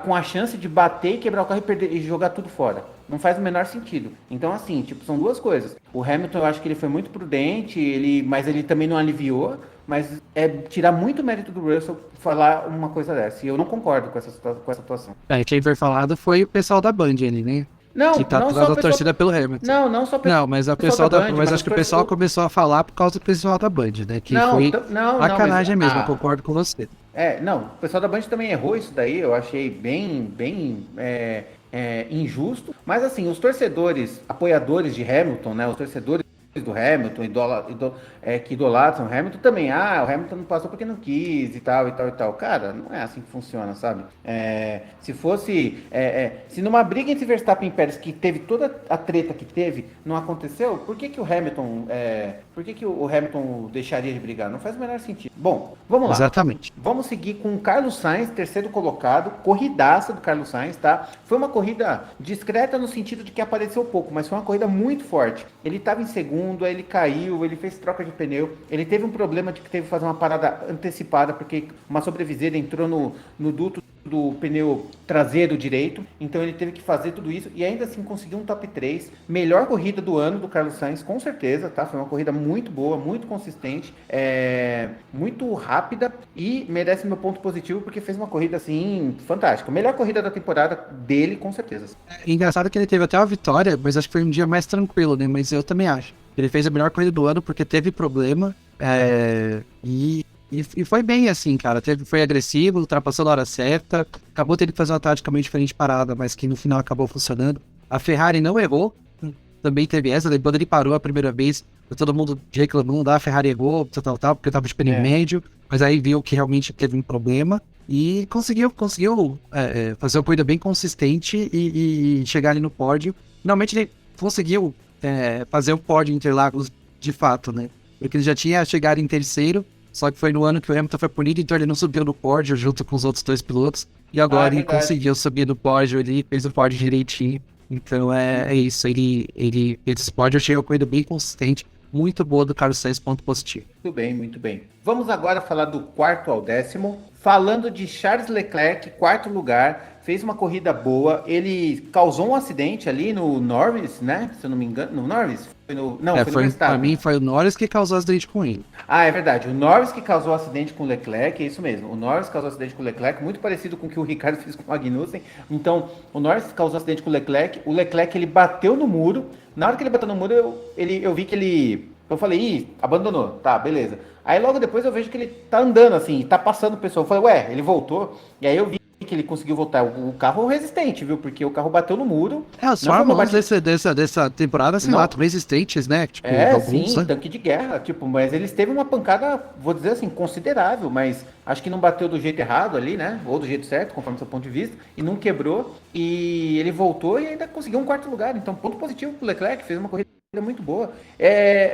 com a chance de bater e quebrar o carro e perder e jogar tudo fora? Não faz o menor sentido. Então, assim, são duas coisas. O Hamilton, eu acho que ele foi muito prudente, mas ele também não aliviou, mas é tirar muito mérito do Russell falar uma coisa dessa. E eu não concordo com essa situação. Quem foi falado foi o pessoal da Band ali, né? Não, que tá não toda a torcida pelo Hamilton. Não só pelo mas a pessoal da Band, mas acho que o pessoal começou a falar por causa do pessoal da Band, né? Que foi sacanagem mesmo, eu concordo com você. O pessoal da Band também errou isso daí, eu achei bem injusto, mas assim, os torcedores, apoiadores de Hamilton, né, os torcedores do Hamilton, que idolatram o Hamilton também. Ah, o Hamilton não passou porque não quis e tal, e tal, e tal. Cara, não é assim que funciona, sabe? Se fosse. Se numa briga entre Verstappen e Pérez, que teve toda a treta que teve, não aconteceu, por que que o Hamilton. Por que que o Hamilton deixaria de brigar? Não faz o menor sentido. Bom, vamos lá. Exatamente. Vamos seguir com o Carlos Sainz, terceiro colocado, corridaça do Carlos Sainz, tá? Foi uma corrida discreta no sentido de que apareceu pouco, mas foi uma corrida muito forte. Ele estava em segundo, aí ele caiu, ele fez troca de pneu, ele teve um problema de que teve que fazer uma parada antecipada, porque uma sobreviseira entrou no duto do pneu traseiro direito, então ele teve que fazer tudo isso e ainda assim conseguiu um top 3, melhor corrida do ano do Carlos Sainz, com certeza, tá? Foi uma corrida muito boa, muito consistente, muito rápida e merece meu ponto positivo porque fez uma corrida assim fantástica, melhor corrida da temporada dele, com certeza. Engraçado que ele teve até uma vitória, mas acho que foi um dia mais tranquilo, né? Mas eu também acho. Ele fez a melhor corrida do ano porque teve problema e foi bem assim, cara. Foi agressivo, ultrapassou na hora certa, acabou tendo que fazer uma tática meio diferente de parada, mas que no final acabou funcionando. A Ferrari não errou, também teve essa, quando ele parou a primeira vez, todo mundo reclamando, a Ferrari errou, tal, porque tava de pneu médio, mas aí viu que realmente teve um problema e conseguiu fazer uma corrida bem consistente e chegar ali no pódio. Finalmente ele conseguiu fazer o pódio em Interlagos de fato, né? Porque ele já tinha chegado em terceiro, só que foi no ano que o Hamilton foi punido, então ele não subiu no pódio junto com os outros dois pilotos. E agora ele conseguiu subir no pódio, ele fez o pódio direitinho. Então é isso, ele esse pódio eu achei uma corrida bem consistente, muito boa do Carlos Sainz, ponto positivo. Muito bem, muito bem. Vamos agora falar do quarto ao décimo. Falando de Charles Leclerc, quarto lugar, fez uma corrida boa. Ele causou um acidente ali no Norris, né? Se eu não me engano, no Norris? Foi no Verstappen. Pra mim foi o Norris que causou o acidente com ele. Ah, é verdade. O Norris que causou o acidente com o Leclerc, é isso mesmo. O Norris causou o acidente com o Leclerc, muito parecido com o que o Ricardo fez com o Magnussen. Então, o Norris causou o acidente com o Leclerc ele bateu no muro. Na hora que ele bateu no muro, eu vi que ele... Eu falei, abandonou. Tá, beleza. Aí logo depois eu vejo que ele tá andando assim, tá passando o pessoal. Eu falei, ué, ele voltou. E aí eu vi que ele conseguiu voltar. O carro resistente, viu? Porque o carro bateu no muro. Os Fórmulas dessa temporada, sei lá, resistentes, né? Tipo, alguns, sim, né? Tanque de guerra. Tipo, mas eles teve uma pancada, vou dizer assim, considerável. Mas acho que não bateu do jeito errado ali, né? Ou do jeito certo, conforme o seu ponto de vista. E não quebrou. E ele voltou e ainda conseguiu um quarto lugar. Então, ponto positivo pro Leclerc, fez uma corrida muito boa.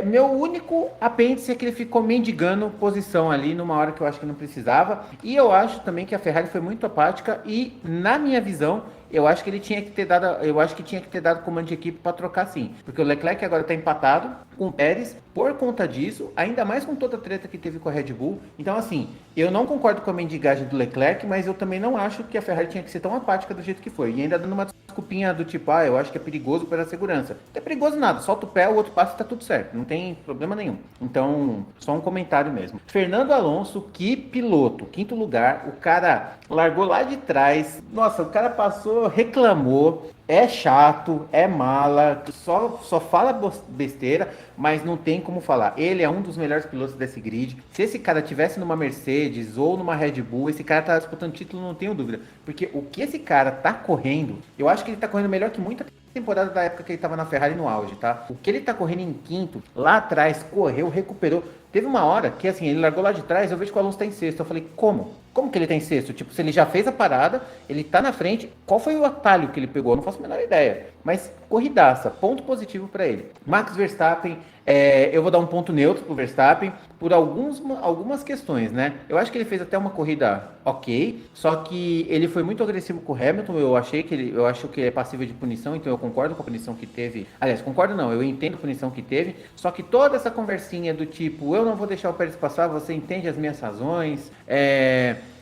Meu único apêndice é que ele ficou mendigando posição ali numa hora que eu acho que não precisava. E eu acho também que a Ferrari foi muito apática e, na minha visão, eu acho que ele tinha que ter dado comando de equipe para trocar sim. Porque o Leclerc agora está empatado com o Pérez por conta disso, ainda mais com toda a treta que teve com a Red Bull. Então, assim, eu não concordo com a mendigagem do Leclerc, mas eu também não acho que a Ferrari tinha que ser tão apática do jeito que foi. E ainda dando uma desculpinha do tipo, eu acho que é perigoso pela segurança. Não é perigoso nada, solta o pé, o outro passa e tá tudo certo. Não tem problema nenhum. Então, só um comentário mesmo. Fernando Alonso, que piloto. Quinto lugar, o cara largou lá de trás. Nossa, o cara passou, reclamou. É chato, é mala, só fala besteira, mas não tem como falar. Ele é um dos melhores pilotos desse grid. Se esse cara tivesse numa Mercedes ou numa Red Bull, esse cara tá disputando título, não tenho dúvida. Porque o que esse cara tá correndo, eu acho que ele tá correndo melhor que muita temporada da época que ele tava na Ferrari no auge, tá? O que ele tá correndo em quinto, lá atrás, correu, recuperou. Teve uma hora que, assim, ele largou lá de trás, eu vejo que o Alonso tá em sexto. Eu falei, como? Como que ele tá em sexto? Tipo, se ele já fez a parada, ele tá na frente, qual foi o atalho que ele pegou? Eu não faço a menor ideia. Mas, corridaça, ponto positivo para ele. Max Verstappen, eu vou dar um ponto neutro pro Verstappen por algumas questões, né? Eu acho que ele fez até uma corrida ok, só que ele foi muito agressivo com o Hamilton. Eu acho que ele é passível de punição, então eu concordo com a punição que teve. Aliás, concordo não, eu entendo a punição que teve, só que toda essa conversinha do tipo, eu não vou deixar o Pérez passar, você entende as minhas razões,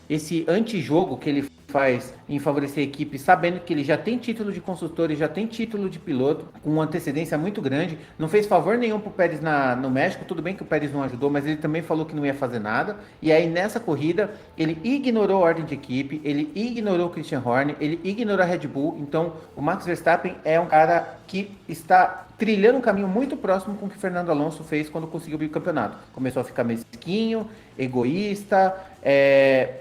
esse antijogo que ele faz em favorecer a equipe, sabendo que ele já tem título de construtor e já tem título de piloto, com uma antecedência muito grande, não fez favor nenhum pro Pérez no México, tudo bem que o Pérez não ajudou, mas ele também falou que não ia fazer nada, e aí nessa corrida, ele ignorou a ordem de equipe, ele ignorou o Christian Horner, ele ignorou a Red Bull, então o Max Verstappen é um cara que está trilhando um caminho muito próximo com o que o Fernando Alonso fez quando conseguiu o bicampeonato. Começou a ficar mesquinho, egoísta,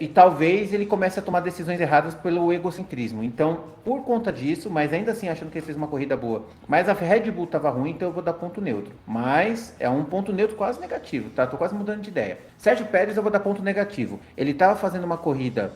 e talvez ele comece a tomar decisões erradas pelo egocentrismo. Então, por conta disso, mas ainda assim achando que ele fez uma corrida boa, mas a Red Bull estava ruim, então eu vou dar ponto neutro. Mas é um ponto neutro quase negativo, tá? Tô quase mudando de ideia. Sérgio Pérez eu vou dar ponto negativo. Ele estava fazendo uma corrida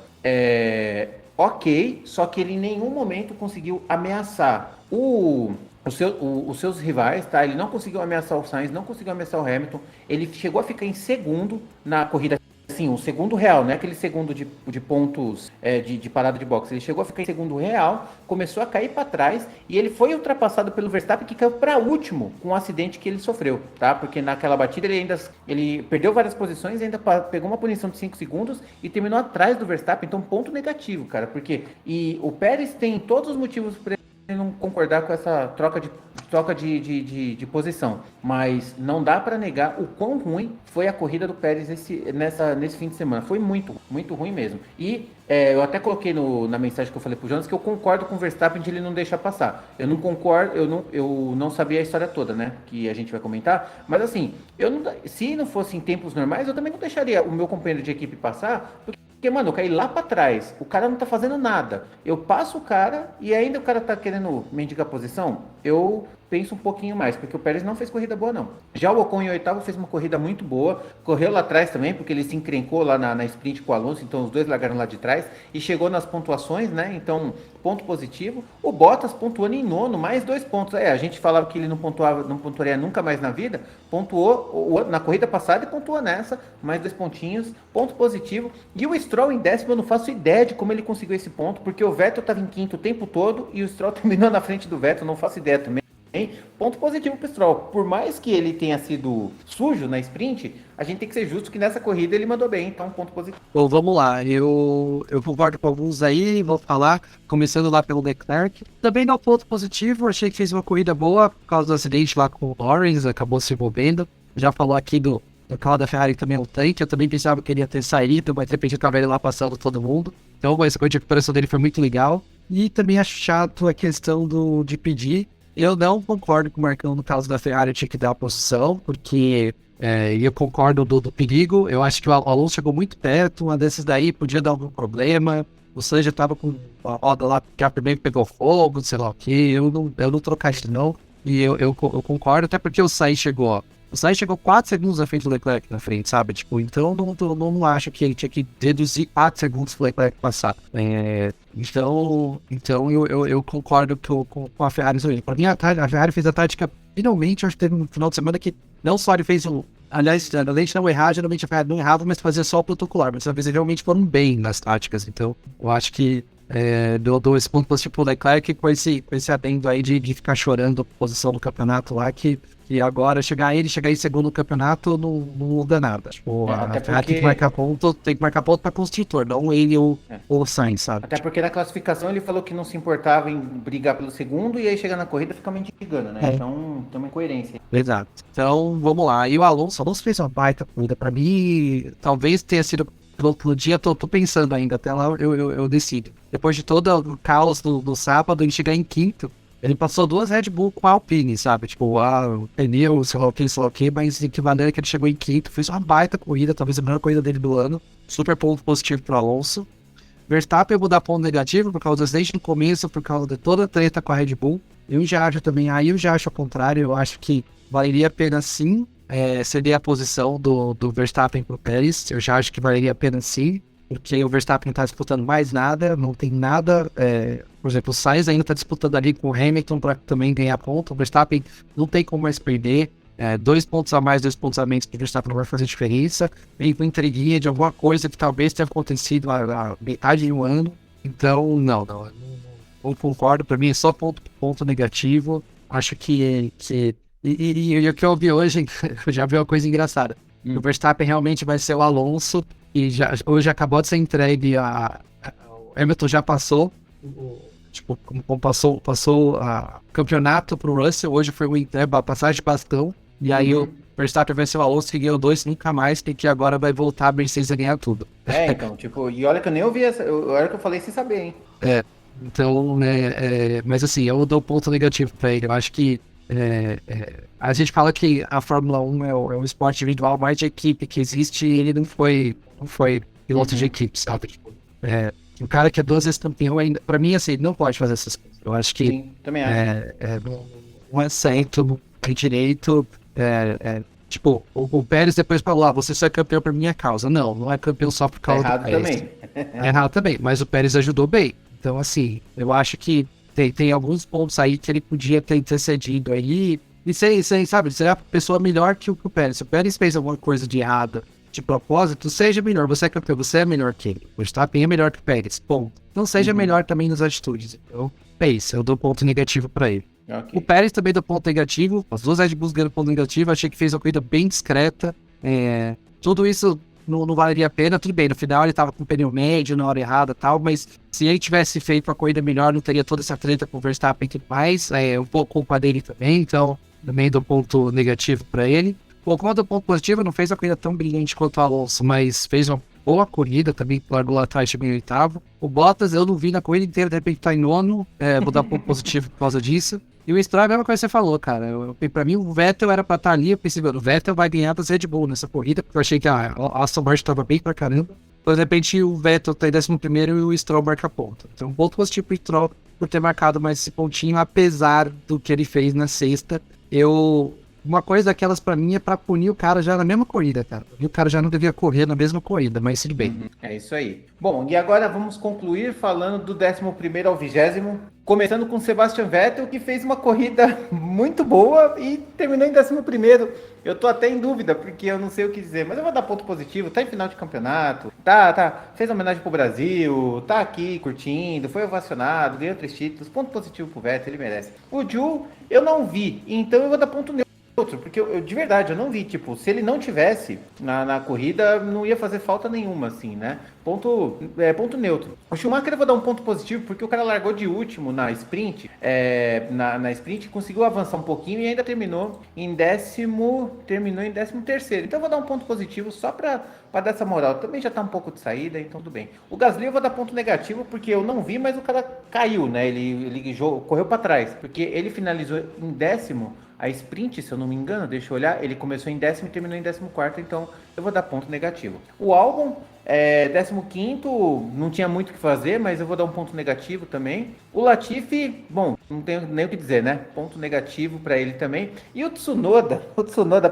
ok, só que ele em nenhum momento conseguiu ameaçar os seus rivais, tá? Ele não conseguiu ameaçar o Sainz, não conseguiu ameaçar o Hamilton. Ele chegou a ficar em segundo na corrida, assim, o segundo real, não é aquele segundo de pontos de parada de boxe. Ele chegou a ficar em segundo real, começou a cair para trás e ele foi ultrapassado pelo Verstappen, que caiu para último com o acidente que ele sofreu, tá? Porque naquela batida ele perdeu várias posições, ainda pegou uma punição de 5 segundos e terminou atrás do Verstappen. Então, ponto negativo, cara, porque o Pérez tem todos os motivos para não concordar com essa troca de posição, mas não dá para negar o quão ruim foi a corrida do Pérez nesse fim de semana. Foi muito, muito ruim mesmo. E eu até coloquei na mensagem que eu falei pro Jonas que eu concordo com o Verstappen de ele não deixar passar. Eu não concordo, eu não sabia a história toda, né, que a gente vai comentar, mas assim, se não fosse em tempos normais, eu também não deixaria o meu companheiro de equipe passar, porque, mano, eu caí lá pra trás, o cara não tá fazendo nada. Eu passo o cara e ainda o cara tá querendo mendigar a posição. Eu penso um pouquinho mais, porque o Pérez não fez corrida boa, não. Já o Ocon em oitavo fez uma corrida muito boa, correu lá atrás também, porque ele se encrencou lá na sprint com o Alonso, então os dois largaram lá de trás e chegou nas pontuações, né? Então, ponto positivo. O Bottas pontuando em nono, mais 2 pontos. A gente falava que ele não pontuaria nunca mais na vida, pontuou na corrida passada e pontuou nessa, mais 2 pontinhos, ponto positivo. E o Stroll em décimo, eu não faço ideia de como ele conseguiu esse ponto, porque o Vettel estava em quinto o tempo todo e o Stroll terminou na frente do Vettel, não faço ideia também. Ponto positivo pro Stroll. Por mais que ele tenha sido sujo na sprint, a gente tem que ser justo que nessa corrida ele mandou bem, então ponto positivo. Bom, vamos lá. Eu concordo com alguns aí, vou falar, começando lá pelo Leclerc. Também dá um ponto positivo, achei que fez uma corrida boa por causa do acidente lá com o Lawrence, acabou se envolvendo. Já falou aqui do carro da Ferrari também é um tanque, eu também pensava que ele ia ter saído, mas de repente eu tava ele lá passando todo mundo. Então essa coisa de recuperação dele foi muito legal. E também acho chato a questão de pedir. Eu não concordo com o Marcão no caso da Ferrari, tinha que dar a posição, porque eu concordo do perigo. Eu acho que o Alonso chegou muito perto, uma desses daí podia dar algum problema. O Sainz já tava com a roda lá, que a primeira pegou fogo, sei lá o que. Eu não trocaria não. E eu concordo, até porque o Sainz chegou 4 segundos à frente do Leclerc na frente, sabe? Tipo, então não acho que ele tinha que deduzir 4 segundos pro Leclerc passar. Então eu concordo com a Ferrari. Pra mim, a Ferrari fez a tática, finalmente, acho que teve um final de semana que não só ele fez aliás, além de não errar, geralmente a Ferrari não errava, mas fazia só o protocolar. Mas dessa vez eles realmente foram bem nas táticas. Então, eu acho que dou esse ponto positivo pro Leclerc com esse adendo aí de ficar chorando a posição do campeonato lá, que agora chegar em segundo no campeonato não muda nada. Tipo, a Ferrari tem que marcar ponto pra construtor, não ele ou o Sainz, sabe? Até porque na classificação ele falou que não se importava em brigar pelo segundo e aí chegar na corrida fica mendigando, né? Então tem uma incoerência. Exato. Então vamos lá. E o Alonso fez uma baita corrida. Pra mim, talvez tenha sido no dia, tô pensando ainda, até lá eu decido. Depois de todo o caos do sábado, ele chegar em quinto, ele passou 2 Red Bull com a Alpine, sabe? Tipo, o pneu, sei lá o que, mas de que maneira que ele chegou em quinto, fez uma baita corrida, talvez a melhor corrida dele do ano. Super ponto positivo pro Alonso. Verstappen eu vou dar ponto negativo por causa desde o começo, por causa de toda a treta com a Red Bull. Eu já acho ao contrário, eu acho que valeria a pena sim, seria a posição do Verstappen pro Pérez. Eu já acho que valeria a pena sim, porque o Verstappen tá disputando mais nada, não tem nada, por exemplo, o Sainz ainda tá disputando ali com o Hamilton para também ganhar ponto. O Verstappen não tem como mais perder, 2 pontos a mais, 2 pontos a menos, que o Verstappen não vai fazer diferença. Vem com intriguinha de alguma coisa que talvez tenha acontecido há metade de um ano. Então, não concordo, para mim é só ponto negativo. Acho que e o que eu ouvi hoje, eu já vi uma coisa engraçada. O Verstappen realmente vai ser o Alonso, e hoje acabou de ser entregue o Hamilton já passou, como passou a campeonato pro Russell, hoje foi a passagem de bastão, e aí o Verstappen vai ser o Alonso, que ganhou 2 nunca mais, e que agora vai voltar a Mercedes a ganhar tudo. Então, tipo, e olha que eu nem ouvi olha que eu falei sem saber, hein? Então, mas assim, eu dou ponto negativo pra ele. Eu acho que A gente fala que a Fórmula 1 é o esporte individual mais de equipe que existe e ele não foi piloto de equipe, sabe? Tipo, o cara que é 2 vezes campeão ainda, pra mim, assim, não pode fazer essas coisas. Eu acho que Sim, também acho. não é certo, não tem direito. Tipo, o Pérez depois falou, você só é campeão por minha causa. Não é campeão só por Tá causa do errado Pérez. também. É errado também, mas o Pérez ajudou bem. Então, assim, eu acho que tem alguns pontos aí que ele podia ter intercedido aí. E sem, sabe, ser a pessoa melhor que o Pérez. Se o Pérez fez alguma coisa de errada de propósito, seja melhor. Você é campeão, você é melhor que ele. O Verstappen é melhor que o Pérez. Bom, então seja melhor também nas atitudes. Então, é isso, eu dou ponto negativo pra ele. Ok. O Pérez também deu ponto negativo. As 2 Red Bulls ganhando ponto negativo. Achei que fez uma corrida bem discreta. Tudo isso não valeria a pena. Tudo bem, no final ele tava com o pneu médio na hora errada e tal, mas se ele tivesse feito uma corrida melhor, não teria toda essa treta com o Verstappen e tudo mais. Um pouco culpa dele também, então também dou ponto negativo pra ele. Bom, como eu dou ponto positivo, não fez uma corrida tão brilhante quanto o Alonso, mas fez uma boa corrida também, largou lá atrás, chegou em 8º. O Bottas eu não vi na corrida inteira, de repente tá em 9º, vou dar ponto positivo por causa disso. E o Stroll é a mesma coisa que você falou, cara. Pra mim, o Vettel era pra estar ali. Eu pensei, mano, o Vettel vai ganhar das Red Bull nessa corrida, porque eu achei que a Aston Martin tava bem pra caramba. Então, de repente, o Vettel tá em 11º e o Stroll marca a ponta. Então, um ponto positivo pro Stroll por ter marcado mais esse pontinho, apesar do que ele fez na sexta. Uma coisa daquelas pra mim é pra punir o cara já na mesma corrida, cara. E o cara já não devia correr na mesma corrida, mas tudo bem. É isso aí. Bom, e agora vamos concluir falando do 11º ao 20º, começando com Sebastian Vettel, que fez uma corrida muito boa e terminou em 11º. Eu tô até em dúvida, porque eu não sei o que dizer, mas eu vou dar ponto positivo, tá em final de campeonato, fez homenagem pro Brasil, tá aqui curtindo, foi ovacionado, ganhou 3 títulos, ponto positivo pro Vettel, ele merece. O Ju, eu não vi, então eu vou dar ponto neutro. Porque de verdade, eu não vi, tipo, se ele não tivesse na corrida, não ia fazer falta nenhuma, assim, né? Ponto neutro. O Schumacher eu vou dar um ponto positivo, porque o cara largou de último na sprint, na sprint, conseguiu avançar um pouquinho e ainda terminou em 13º. Então eu vou dar um ponto positivo só pra dar essa moral. Também já tá um pouco de saída, então tudo bem. O Gasly eu vou dar ponto negativo, porque eu não vi, mas o cara caiu, né? Ele correu pra trás, porque ele finalizou em 10º, a sprint, se eu não me engano, deixa eu olhar, ele começou em 10º e terminou em 14º, então eu vou dar ponto negativo. O Albon, 15º, não tinha muito o que fazer, mas eu vou dar um ponto negativo também. O Latifi, bom, não tenho nem o que dizer, né? Ponto negativo para ele também. E o Tsunoda,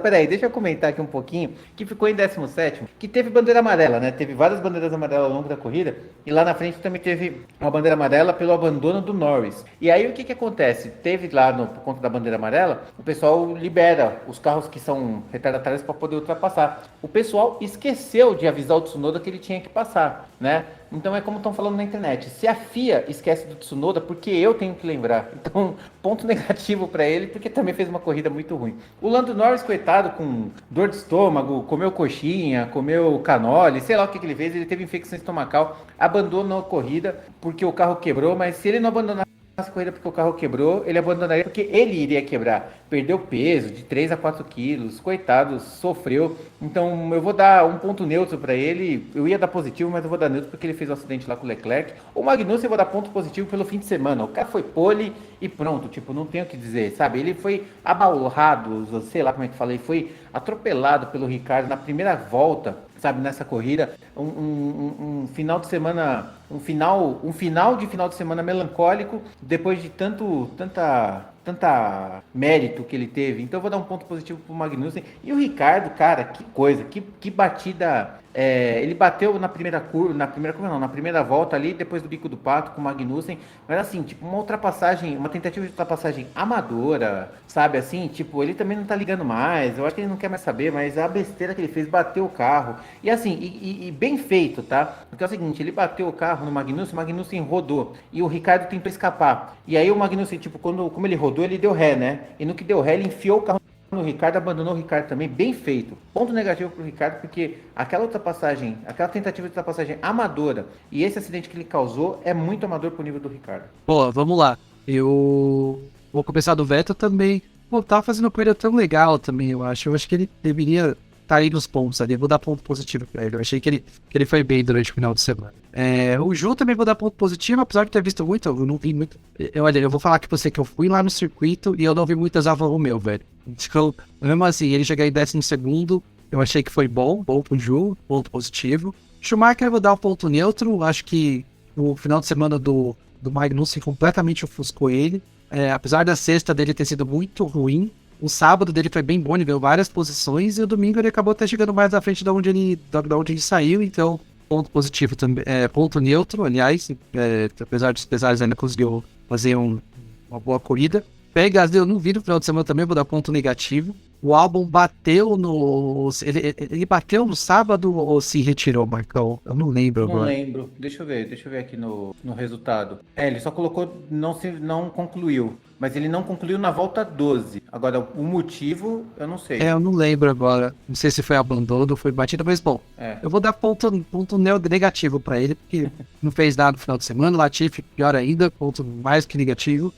peraí, deixa eu comentar aqui um pouquinho, que ficou em 17º, que teve bandeira amarela, né? Teve várias bandeiras amarelas ao longo da corrida, e lá na frente também teve uma bandeira amarela pelo abandono do Norris. E aí o que acontece? Teve lá, por conta da bandeira amarela, o pessoal libera os carros que são retardatários para poder ultrapassar. O pessoal esqueceu de avisar o Tsunoda que ele tinha que passar, né? Então é como estão falando na internet. Se a FIA esquece do Tsunoda, porque eu tenho que lembrar. Então, ponto negativo para ele, porque também fez uma corrida muito ruim. O Lando Norris, coitado, com dor de estômago, comeu coxinha, comeu canole, sei lá o que ele fez, ele teve infecção estomacal, abandonou a corrida porque o carro quebrou, mas se ele não abandonar essa corrida porque o carro quebrou, ele abandonaria porque ele iria quebrar. Perdeu peso de 3 a 4 quilos, coitado, sofreu. Então eu vou dar um ponto neutro para ele. Eu ia dar positivo, mas eu vou dar neutro porque ele fez um acidente lá com o Leclerc. O Magnussen eu vou dar ponto positivo pelo fim de semana. O cara foi pole e pronto, tipo, não tenho o que dizer, sabe? Ele foi abalorrado, sei lá como é que falei, foi atropelado pelo Ricardo na primeira volta, sabe, nessa corrida, um final de semana, um final de final de semana melancólico, depois de tanta mérito que ele teve. Então eu vou dar um ponto positivo pro Magnussen. E o Ricardo, cara, que coisa, que batida. Ele bateu na primeira volta ali, depois do bico do pato com o Magnussen, mas assim, tipo, uma tentativa de ultrapassagem amadora, sabe, assim, tipo, ele também não tá ligando mais, eu acho que ele não quer mais saber, mas a besteira que ele fez, bateu o carro, e assim, e bem feito, tá, porque é o seguinte, ele bateu o carro no Magnussen, o Magnussen rodou, e o Ricardo tentou escapar, e aí o Magnussen, tipo, como ele rodou, ele deu ré, né, e no que deu ré, ele enfiou o carro no Ricardo, abandonou o Ricardo também, bem feito. Ponto negativo pro Ricardo, porque aquela tentativa de ultrapassagem amadora e esse acidente que ele causou é muito amador pro nível do Ricardo. Pô, vamos lá. Eu vou começar do Vettel também. Pô, tava fazendo uma corrida tão legal também, eu acho. Eu acho que ele deveria tá aí nos pontos ali. Vou dar ponto positivo pra ele. Eu achei que ele foi bem durante o final de semana. O Ju também vou dar ponto positivo, apesar de ter visto muito, eu não vi muito. Olha, eu vou falar que você que eu fui lá no circuito e eu não vi muitas Alfa Romeo, velho. Então, mesmo assim, ele chegar em 12º, eu achei que foi bom pro Ju, ponto positivo. Schumacher eu vou dar um ponto neutro, acho que o final de semana do Magnussen completamente ofuscou ele. Apesar da sexta dele ter sido muito ruim, o sábado dele foi bem bom, ele ganhou várias posições, e o domingo ele acabou até chegando mais à frente da onde ele saiu, então ponto positivo também, ponto neutro, aliás, apesar dos pesares ainda conseguiu fazer uma boa corrida. Gasly eu não vi no final de semana também, vou dar ponto negativo. O Albon bateu ele bateu no sábado ou se retirou, Marcão? Eu não lembro agora. Não lembro. Deixa eu ver aqui no resultado. Ele só colocou, não concluiu. Mas ele não concluiu na volta 12. Agora, o motivo, eu não sei. Eu não lembro agora. Não sei se foi abandono ou foi batida, mas bom. Eu vou dar ponto negativo pra ele, porque não fez nada no final de semana. Latifi, pior ainda, ponto mais que negativo.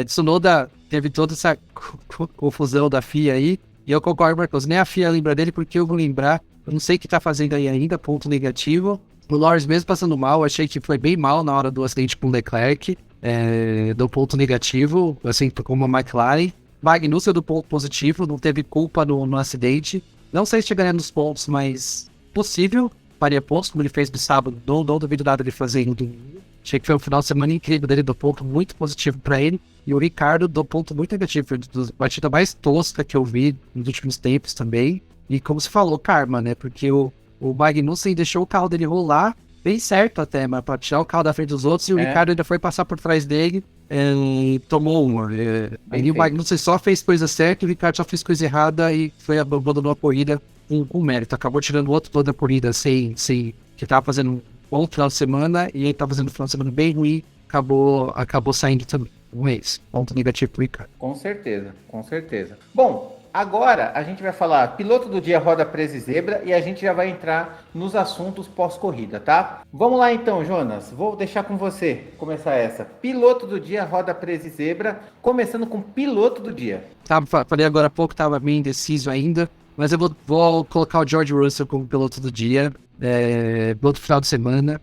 Tsunoda teve toda essa confusão da FIA aí. E eu concordo, Marcos. Nem a FIA lembra dele, porque eu vou lembrar. Eu não sei o que tá fazendo aí ainda, ponto negativo. O Norris mesmo passando mal, achei que foi bem mal na hora do acidente com o Leclerc. Do ponto negativo, assim como a McLaren. Magnussen do ponto positivo, não teve culpa no acidente. Não sei se chegaria nos pontos, mas possível. Faria pontos, como ele fez no sábado. Não duvido nada de fazer no domingo. Achei que foi um final de semana incrível dele, do ponto muito positivo para ele. E o Ricardo do ponto muito negativo, da batida mais tosca que eu vi nos últimos tempos também. E como você falou, karma, né? Porque o Magnussen deixou o carro dele rolar bem certo até, mas para tirar o carro da frente dos outros, e o Ricardo ainda foi passar por trás dele e tomou uma. Aí o Magnussen só fez coisa certa, e o Ricardo só fez coisa errada e abandonou a corrida com mérito. Acabou tirando o outro lado da corrida sem que tava fazendo um bom final de semana, e ele tava fazendo um final de semana bem ruim, acabou saindo também. Um mês, ponto negativo pro Ricardo. Com certeza. Bom, agora a gente vai falar piloto do dia, roda presa e zebra, e a gente já vai entrar nos assuntos pós-corrida, tá? Vamos lá então, Jonas, vou deixar com você começar essa. Piloto do dia, roda presa e zebra, começando com piloto do dia. Falei agora há pouco, tava meio indeciso ainda, mas eu vou colocar o George Russell como piloto do dia, piloto final de semana.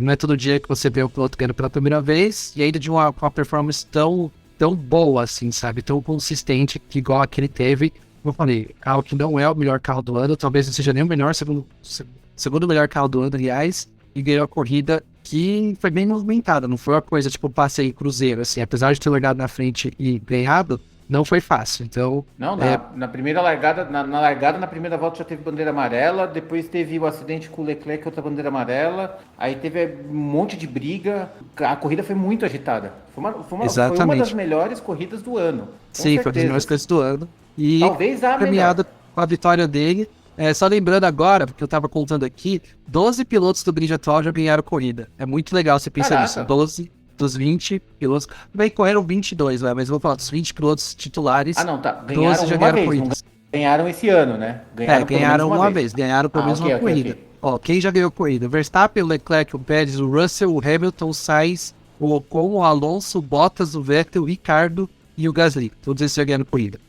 Não é todo dia que você vê o piloto ganhando pela primeira vez, e ainda de uma performance tão boa, assim, sabe? Tão consistente, que igual a que ele teve. Como eu falei, carro que não é o melhor carro do ano, talvez não seja nem o melhor, segundo melhor carro do ano, aliás, e ganhou a corrida que foi bem movimentada, não foi uma coisa tipo passeio cruzeiro, assim, apesar de ter largado na frente e ganhado, não foi fácil, então... Não, na primeira largada, na primeira volta já teve bandeira amarela, depois teve o acidente com o Leclerc, outra bandeira amarela, aí teve um monte de briga, a corrida foi muito agitada. Foi uma das melhores corridas do ano. Sim, foi uma das melhores corridas do ano. E talvez a premiado com a vitória dele. Só lembrando agora, porque eu tava contando aqui, 12 pilotos do grid atual já ganharam corrida. É muito legal você pensar nisso. 12 dos 20 pilotos. Bem, correram 22, mas eu vou falar dos 20 pilotos titulares. Ah, não, tá. Ganharam 12 já ganharam corrida. Ganharam esse ano, né? Ganharam uma vez. Ganharam pelo menos uma corrida. Okay. Ó, quem já ganhou corrida? O Verstappen, o Leclerc, o Pérez, o Russell, o Hamilton, o Sainz, o Ocon, o Alonso, o Bottas, o Vettel, o Ricardo e o Gasly. Todos esses já ganharam corrida.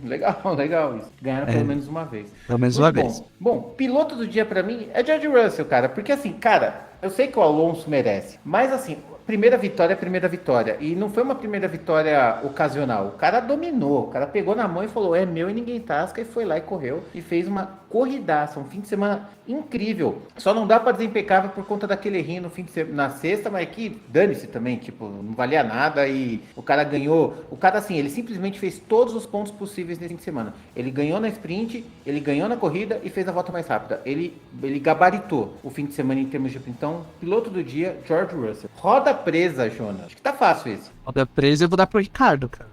Legal isso. Ganharam pelo menos uma vez. Pelo menos uma vez. Bom, piloto do dia pra mim é George Russell, cara. Porque assim, cara, eu sei que o Alonso merece. Mas assim, primeira vitória. E não foi uma primeira vitória ocasional. O cara dominou. O cara pegou na mão e falou, é meu e ninguém tasca. E foi lá e correu. E fez uma corridaça. Um fim de semana incrível. Só não dá pra dizer impecável por conta daquele errinho na sexta. Mas que dane-se também. Tipo, não valia nada. E o cara ganhou. O cara, assim, ele simplesmente fez todos os pontos possíveis nesse fim de semana. Ele ganhou na sprint. Ele ganhou na corrida e fez a volta mais rápida. Ele gabaritou o fim de semana em termos de... Então, piloto do dia, George Russell. Roda presa, Jonas. Acho que tá fácil esse. Roda presa eu vou dar pro Ricardo, cara.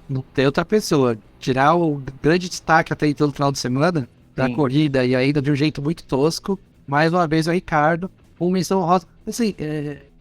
Não tem outra pessoa. Tirar o grande destaque até então no final de semana da corrida e ainda de um jeito muito tosco. Mais uma vez o Ricardo. Uma menção rosa. Assim,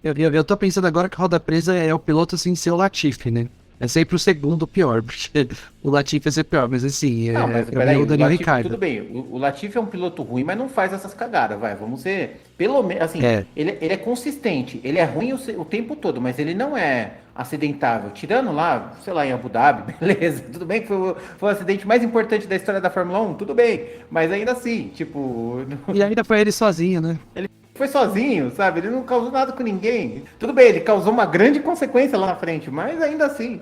eu tô pensando agora que roda presa é o piloto assim, seu Latifi, né? é sempre o segundo pior, porque o Latifi é sempre pior, mas assim, Não, mas pra mim é peraí, o o Daniel Latifi, Ricciardo. tudo bem, o Latifi é um piloto ruim, mas não faz essas cagadas, vai, vamos ser, pelo menos, assim, É, ele é consistente, ele é ruim o tempo todo, mas ele não é acidentável, tirando lá, sei lá, em Abu Dhabi, beleza, tudo bem que foi o acidente mais importante da história da Fórmula 1, tudo bem, mas ainda assim, tipo, e ainda foi ele sozinho, né? ele foi sozinho, sabe? Ele não causou nada com ninguém. Tudo bem, ele causou uma grande consequência lá na frente, mas ainda assim,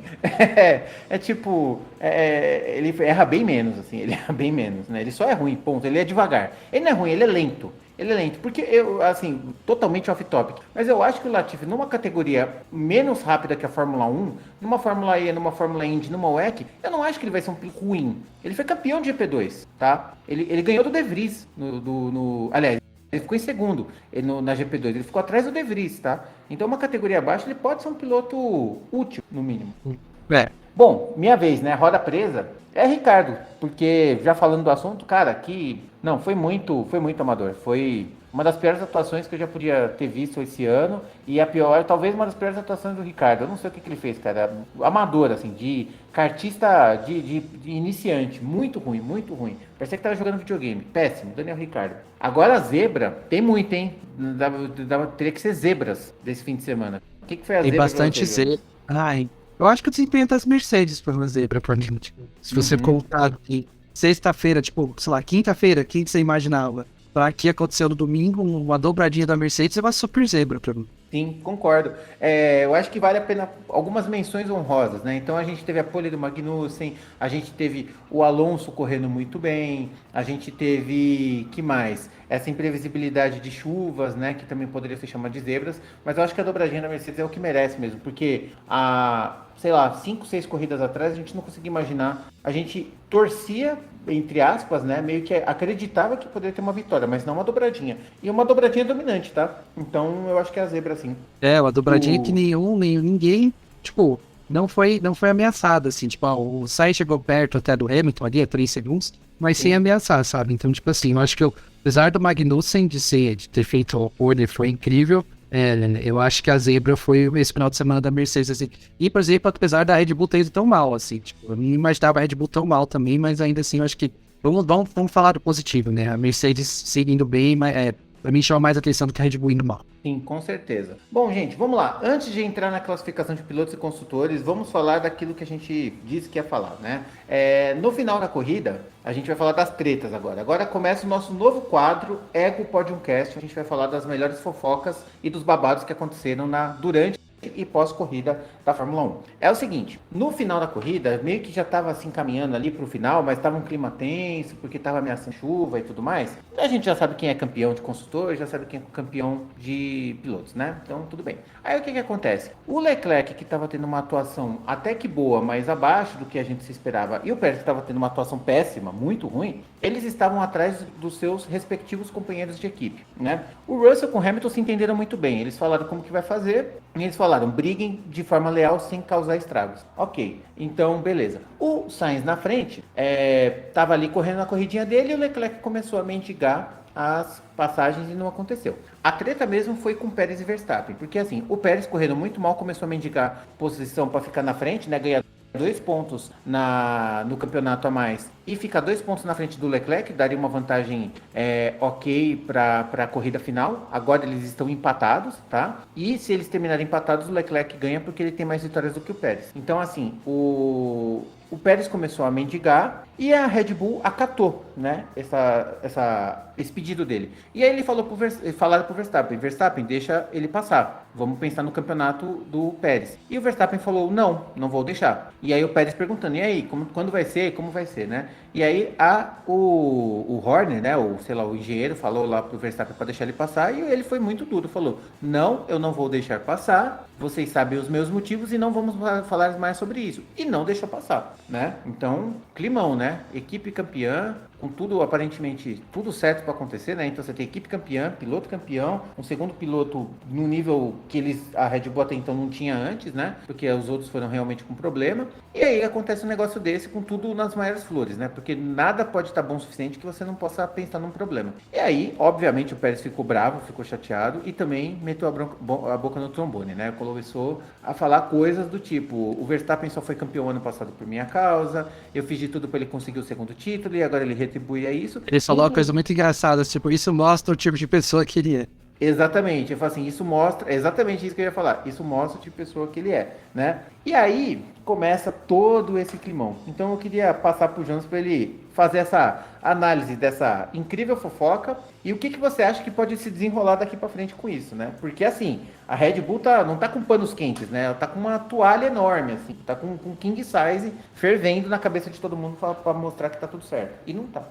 tipo, ele erra bem menos, assim, ele erra bem menos, né? Ele só é ruim, ponto. Ele é devagar. Ele não é ruim, ele é lento. Ele é lento, porque eu, assim, totalmente off-topic, mas eu acho que o Latifi, numa categoria menos rápida que a Fórmula 1, numa Fórmula E, numa Fórmula Indy, numa WEC, eu não acho que ele vai ser um piloto ruim. Ele foi campeão de GP2, tá? Ele ganhou do De Vries, aliás, ele ficou em segundo na GP2. Ele ficou atrás do De Vries, tá? Então, uma categoria abaixo, ele pode ser um piloto útil, no mínimo. É, Bom, minha vez, né? Roda presa. É Ricardo, porque já falando do assunto, cara, que não, foi muito amador. Foi uma das piores atuações que eu já podia ter visto esse ano e a pior, talvez uma das piores atuações do Ricardo. Eu não sei o que ele fez, cara. Amador, assim, de kartista de iniciante, muito ruim, muito ruim. Parecia que tava jogando videogame, péssimo. Daniel Ricardo. Agora a zebra tem muito, hein? Teria que ser zebras desse fim de semana. O que foi a tem zebra pra bastante você, Z. Jonas? Ai, eu acho que o desempenho das Mercedes foi uma zebra pra mim. Tipo, se você Uhum. contar que sexta-feira, tipo, sei lá, quinta-feira, o que você imaginava? Pra que aconteceu no domingo, uma dobradinha da Mercedes é uma super zebra pra mim. Sim, concordo. Eu acho que vale a pena algumas menções honrosas, né? Então a gente teve a pole do Magnussen, a gente teve o Alonso correndo muito bem, a gente teve, que mais? Essa imprevisibilidade de chuvas, né? Que também poderia ser chamada de zebras, mas eu acho que a dobradinha da Mercedes é o que merece mesmo, porque sei lá, 5, 6 corridas atrás a gente não conseguia imaginar, a gente torcia, entre aspas, né? Meio que acreditava que poderia ter uma vitória, mas não uma dobradinha. E uma dobradinha dominante, tá? Então eu acho que é a zebra, sim. É, uma dobradinha que O... ninguém, tipo, não foi ameaçada, assim, tipo, o Sainz chegou perto até do Hamilton ali, a 3 segundos, mas sem Sim. ameaçar, sabe? Então, tipo assim, eu acho que apesar do Magnussen de ter feito o pole, foi incrível, eu acho que a zebra foi esse final de semana da Mercedes, assim. E, por exemplo, apesar da Red Bull ter ido tão mal, assim, tipo, eu não imaginava a Red Bull tão mal também, mas ainda assim, eu acho que vamos falar do positivo, né? A Mercedes seguindo bem, mas pra mim chama mais atenção do que a Red Bull indo mal. Sim, com certeza. Bom, gente, vamos lá. Antes de entrar na classificação de pilotos e construtores, vamos falar daquilo que a gente disse que ia falar, né? No final da corrida, a gente vai falar das tretas agora. Agora começa o nosso novo quadro, Ego Podiumcast. A gente vai falar das melhores fofocas e dos babados que aconteceram durante e pós-corrida da Fórmula 1. É o seguinte, no final da corrida, meio que já estava assim caminhando ali para o final, mas estava um clima tenso, porque estava ameaçando chuva e tudo mais. A gente já sabe quem é campeão de construtor, já sabe quem é campeão de pilotos, né? Então, tudo bem. Aí o que acontece? O Leclerc, que estava tendo uma atuação até que boa, mas abaixo do que a gente se esperava, e o Pérez, que estava tendo uma atuação péssima, muito ruim, eles estavam atrás dos seus respectivos companheiros de equipe, né? O Russell com o Hamilton se entenderam muito bem. Eles falaram como que vai fazer, e eles falaram, briguem de forma leal sem causar estragos. Ok, então beleza. O Sainz na frente estava ali correndo na corridinha dele e o Leclerc começou a mendigar as passagens e não aconteceu. A treta mesmo foi com Pérez e Verstappen, porque assim, o Pérez correndo muito mal começou a mendigar posição para ficar na frente, né, ganhar 2 pontos no campeonato a mais e ficar 2 pontos na frente do Leclerc, daria uma vantagem ok para a corrida final. Agora eles estão empatados, tá? E se eles terminarem empatados, o Leclerc ganha porque ele tem mais vitórias do que o Pérez. Então, assim, o Pérez começou a mendigar e a Red Bull acatou, né? Esse pedido dele. E aí falaram pro Verstappen, Verstappen, deixa ele passar. Vamos pensar no campeonato do Pérez. E o Verstappen falou, não vou deixar. E aí o Pérez perguntando, e aí, quando vai ser? Como vai ser, né? E aí o Horner, né? O engenheiro falou lá pro Verstappen para deixar ele passar e ele foi muito duro, falou, não, eu não vou deixar passar, vocês sabem os meus motivos e não vamos falar mais sobre isso. E não deixou passar, né? Então, climão, né? Equipe campeã, com tudo aparentemente tudo certo para acontecer, né? Então você tem equipe campeã, piloto campeão, um segundo piloto no nível que a Red Bull até então não tinha antes, né? Porque os outros foram realmente com problema. E aí acontece um negócio desse com tudo nas maiores flores, né? Porque nada pode estar bom o suficiente que você não possa pensar num problema. E aí, obviamente, o Pérez ficou bravo, ficou chateado e também meteu a boca no trombone, né? Começou a falar coisas do tipo: o Verstappen só foi campeão ano passado por minha causa, eu fiz de tudo para ele conseguir o segundo título e agora ele retribui a isso. Ele falou uma coisa muito engraçada, tipo, isso mostra o tipo de pessoa que ele é. Exatamente, eu falo assim, isso mostra, é exatamente isso que eu ia falar, isso mostra o tipo de pessoa que ele é, né? E aí começa todo esse climão. Então eu queria passar pro Jonas para ele fazer essa análise dessa incrível fofoca e o que você acha que pode se desenrolar daqui para frente com isso, né? Porque assim, a Red Bull não tá com panos quentes, né? Ela tá com uma toalha enorme, assim, tá com king size fervendo na cabeça de todo mundo para mostrar que tá tudo certo. E não tá.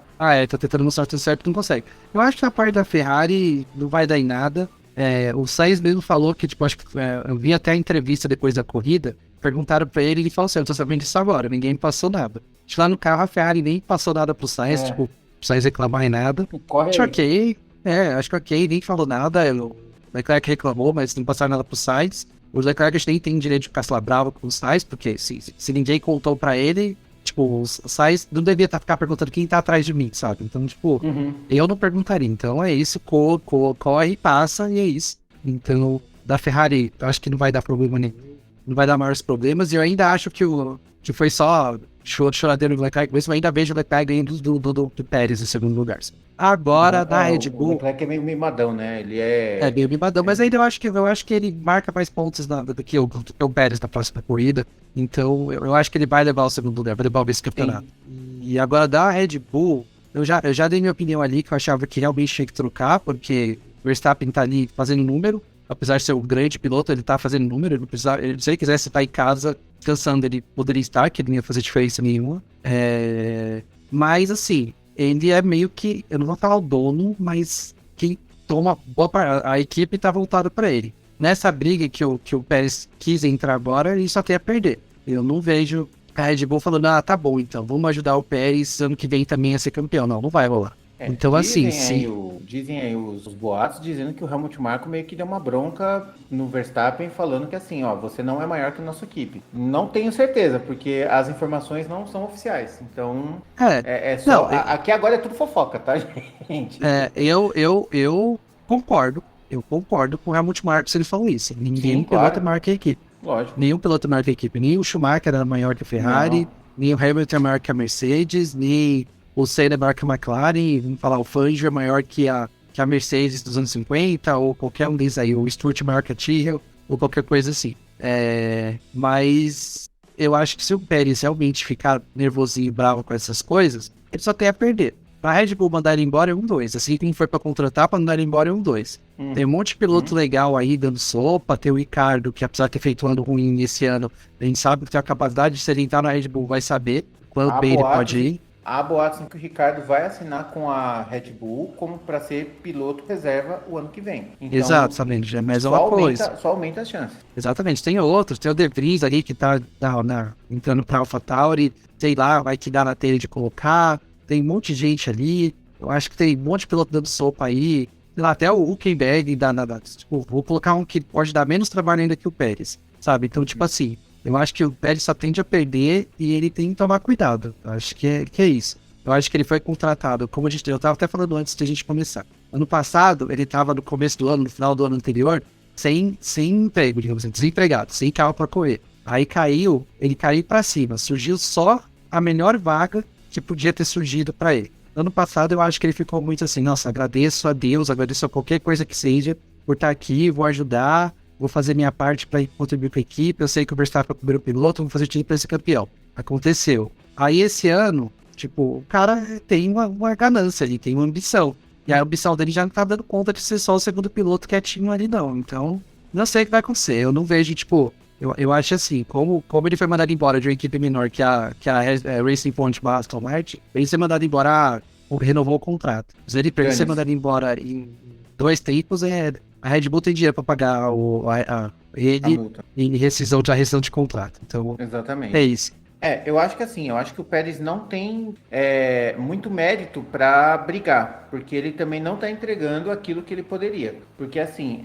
Tá tentando mostrar tudo certo, não consegue. Eu acho que a parte da Ferrari não vai dar em nada. O Sainz mesmo falou que, tipo, acho que eu vi até a entrevista depois da corrida, perguntaram pra ele e ele falou assim: eu tô sabendo disso agora, ninguém passou nada. Lá no carro a Ferrari nem passou nada pro Sainz, tipo, o Sainz reclamar em nada. Corre aí. Acho que ok, nem falou nada. O Leclerc reclamou, mas não passaram nada pro Sainz. O Leclerc nem tem direito de ficar, sei lá, bravo com o Sainz, porque se ninguém contou pra ele, tipo, o Sainz não devia ficar perguntando quem tá atrás de mim, sabe? Então, tipo, eu não perguntaria. Então é isso, corre, passa e é isso. Então, da Ferrari, eu acho que não vai dar problema nenhum. Não vai dar maiores problemas. E eu ainda acho que foi só choradeiro do Leclerc mesmo. Eu ainda vejo o Leclerc ganhando do Pérez em segundo lugar. Agora, da Red Bull... O Leclerc é meio mimadão, né? Ele é meio mimadão, mas ainda eu acho que ele marca mais pontos do que o Pérez na próxima corrida. Então, eu acho que ele vai levar o segundo lugar, vai levar o vice-campeonato. E agora, da Red Bull, eu já dei minha opinião ali, que eu achava que realmente tinha que trocar, porque o Verstappen tá ali fazendo número. Apesar de ser um grande piloto, ele tá fazendo número. Se ele quisesse estar em casa descansando, ele poderia estar, que ele não ia fazer diferença nenhuma. Mas, assim, ele é meio que, eu não vou falar o dono, mas quem toma boa parte, a equipe tá voltada para ele. Nessa briga que o Pérez quis entrar agora, ele só tem a perder. Eu não vejo a Red Bull falando: tá bom, então vamos ajudar o Pérez ano que vem também a ser campeão. Não vai rolar. Então, assim, dizem aí os boatos dizendo que o Helmut Marko meio que deu uma bronca no Verstappen, falando que assim, ó, você não é maior que a nossa equipe. Não tenho certeza, porque as informações não são oficiais. Então, aqui agora é tudo fofoca, tá, gente? Eu concordo. Eu concordo com o Helmut Marko se ele falou isso. Ninguém piloto é maior que a equipe. Lógico. Nenhum piloto é maior que a equipe. Nem o Schumacher era maior que a Ferrari, nem o Hamilton é maior que a Mercedes, nem o Senna é maior que a McLaren, vamos falar, o Fangio é maior que a Mercedes dos anos 50, ou qualquer um deles aí, o Stewart é maior que a Tyrrell, ou qualquer coisa assim. Mas eu acho que se o Pérez realmente ficar nervosinho e bravo com essas coisas, ele só tem a perder. Pra Red Bull mandar ele embora é 1-2. Assim, quem for pra contratar, pra mandar ele embora é 1-2. Tem um monte de piloto legal aí dando sopa. Tem o Ricardo, que apesar de ter feito um ano ruim esse ano, a gente sabe que tem a capacidade de, se ele entrar na Red Bull, vai saber quanto bem ele pode ir. Há boatos que o Ricardo vai assinar com a Red Bull como para ser piloto reserva o ano que vem. Então, exatamente, é mais uma coisa. Só aumenta as chances. Exatamente, tem outros, tem o De Vries ali que tá entrando pra AlphaTauri, sei lá, vai que dá na telha de colocar, tem um monte de gente ali, eu acho que tem um monte de piloto dando sopa aí, sei lá, até o Hülkenberg tipo, vou colocar um que pode dar menos trabalho ainda que o Pérez, sabe? Então, tipo assim, eu acho que o Pérez só tende a perder e ele tem que tomar cuidado. Eu acho que é isso. Eu acho que ele foi contratado, como eu estava até falando antes de a gente começar. Ano passado, ele estava no começo do ano, no final do ano anterior, sem emprego, digamos assim, desempregado, sem carro para correr. Aí ele caiu para cima. Surgiu só a melhor vaga que podia ter surgido para ele. Ano passado, eu acho que ele ficou muito assim: nossa, agradeço a Deus, agradeço a qualquer coisa que seja por estar aqui, vou ajudar. Vou fazer minha parte para contribuir com a equipe. Eu sei que o Verstappen é o primeiro piloto, vou fazer tudo para ser campeão. Aconteceu. Aí esse ano, tipo, o cara tem uma ganância ali, tem uma ambição. E a ambição dele já não tá dando conta de ser só o segundo piloto quietinho ali, não. Então, não sei o que vai acontecer. Eu não vejo, tipo, eu acho assim, como ele foi mandado embora de uma equipe menor que a Racing Point Aston Martin, ele ser mandado embora, renovou o contrato. Se ele ser mandado embora em 2 tempos, a Red Bull tem dinheiro para pagar ele em rescisão de contrato. Então, exatamente. É isso. Eu acho que assim, eu acho que o Pérez não tem muito mérito para brigar, porque ele também não está entregando aquilo que ele poderia. Porque assim,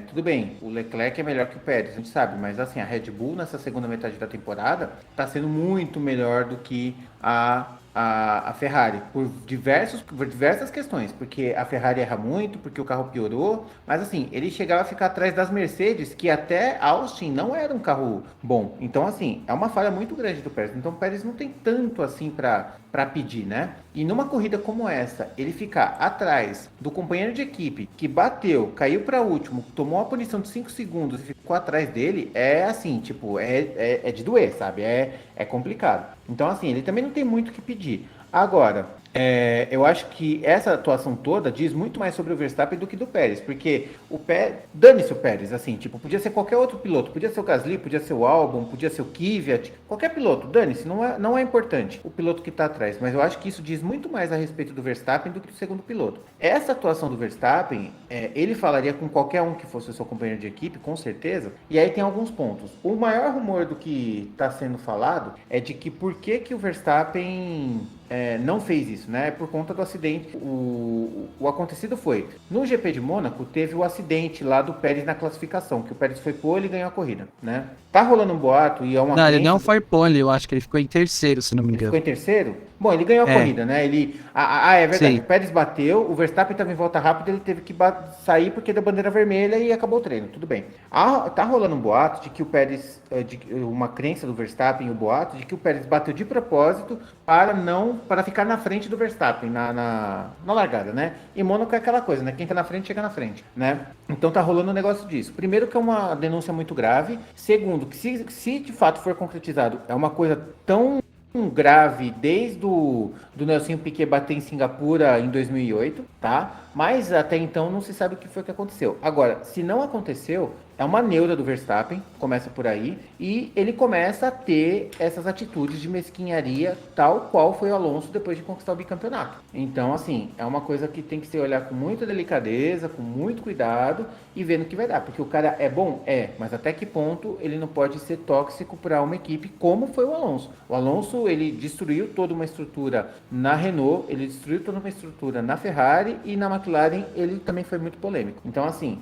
tudo bem, o Leclerc é melhor que o Pérez, a gente sabe, mas assim, a Red Bull nessa segunda metade da temporada está sendo muito melhor do que a Ferrari, por diversas questões, porque a Ferrari erra muito, porque o carro piorou, mas assim, ele chegava a ficar atrás das Mercedes, que até Austin não era um carro bom. Então, assim, é uma falha muito grande do Pérez. Então, o Pérez não tem tanto assim para pedir, né? E numa corrida como essa, ele ficar atrás do companheiro de equipe que bateu, caiu para último, tomou uma punição de 5 segundos e ficou atrás dele, é assim, tipo, é de doer, sabe? É complicado. Então, assim, ele também não tem muito o que pedir. Agora, eu acho que essa atuação toda diz muito mais sobre o Verstappen do que do Pérez, porque dane-se o Pérez, assim, tipo, podia ser qualquer outro piloto, podia ser o Gasly, podia ser o Albon, podia ser o Kvyat, qualquer piloto, dane-se, não é importante o piloto que está atrás, mas eu acho que isso diz muito mais a respeito do Verstappen do que do segundo piloto. Essa atuação do Verstappen, ele falaria com qualquer um que fosse o seu companheiro de equipe, com certeza, e aí tem alguns pontos. O maior rumor do que está sendo falado é de que por que o Verstappen não fez isso, né? Por conta do acidente. O acontecido foi, no GP de Mônaco, teve o acidente lá do Pérez na classificação, que o Pérez foi pole e ganhou a corrida, né? Tá rolando um boato e é uma Não, ele crença. não foi pole, eu acho que ele ficou em terceiro, se não me Ele ficou engano. em terceiro? Bom, ele ganhou a É, corrida, né? É verdade. O sim. Pérez bateu, o Verstappen estava em volta rápida, ele teve que sair porque deu bandeira vermelha e acabou o treino. Tudo bem. Tá rolando um boato de que o Pérez, uma crença do Verstappen, o boato de que o Pérez bateu de propósito para ficar na frente do Verstappen na largada, né? E Mônaco é aquela coisa, né? Quem tá na frente chega na frente, né? Então tá rolando um negócio disso. Primeiro que é uma denúncia muito grave. Segundo, que se de fato for concretizado, é uma coisa tão grave desde do Nelson Piquet bater em Singapura em 2008, tá? Mas até então não se sabe o que foi que aconteceu. Agora, se não aconteceu, é uma neura do Verstappen, começa por aí, e ele começa a ter essas atitudes de mesquinharia, tal qual foi o Alonso depois de conquistar o bicampeonato. Então, assim, é uma coisa que tem que se olhar com muita delicadeza, com muito cuidado e vendo o que vai dar. Porque o cara é bom? Mas até que ponto ele não pode ser tóxico para uma equipe como foi o Alonso? O Alonso, ele destruiu toda uma estrutura na Renault, ele destruiu toda uma estrutura na Ferrari e na McLaren ele também foi muito polêmico. Então, assim,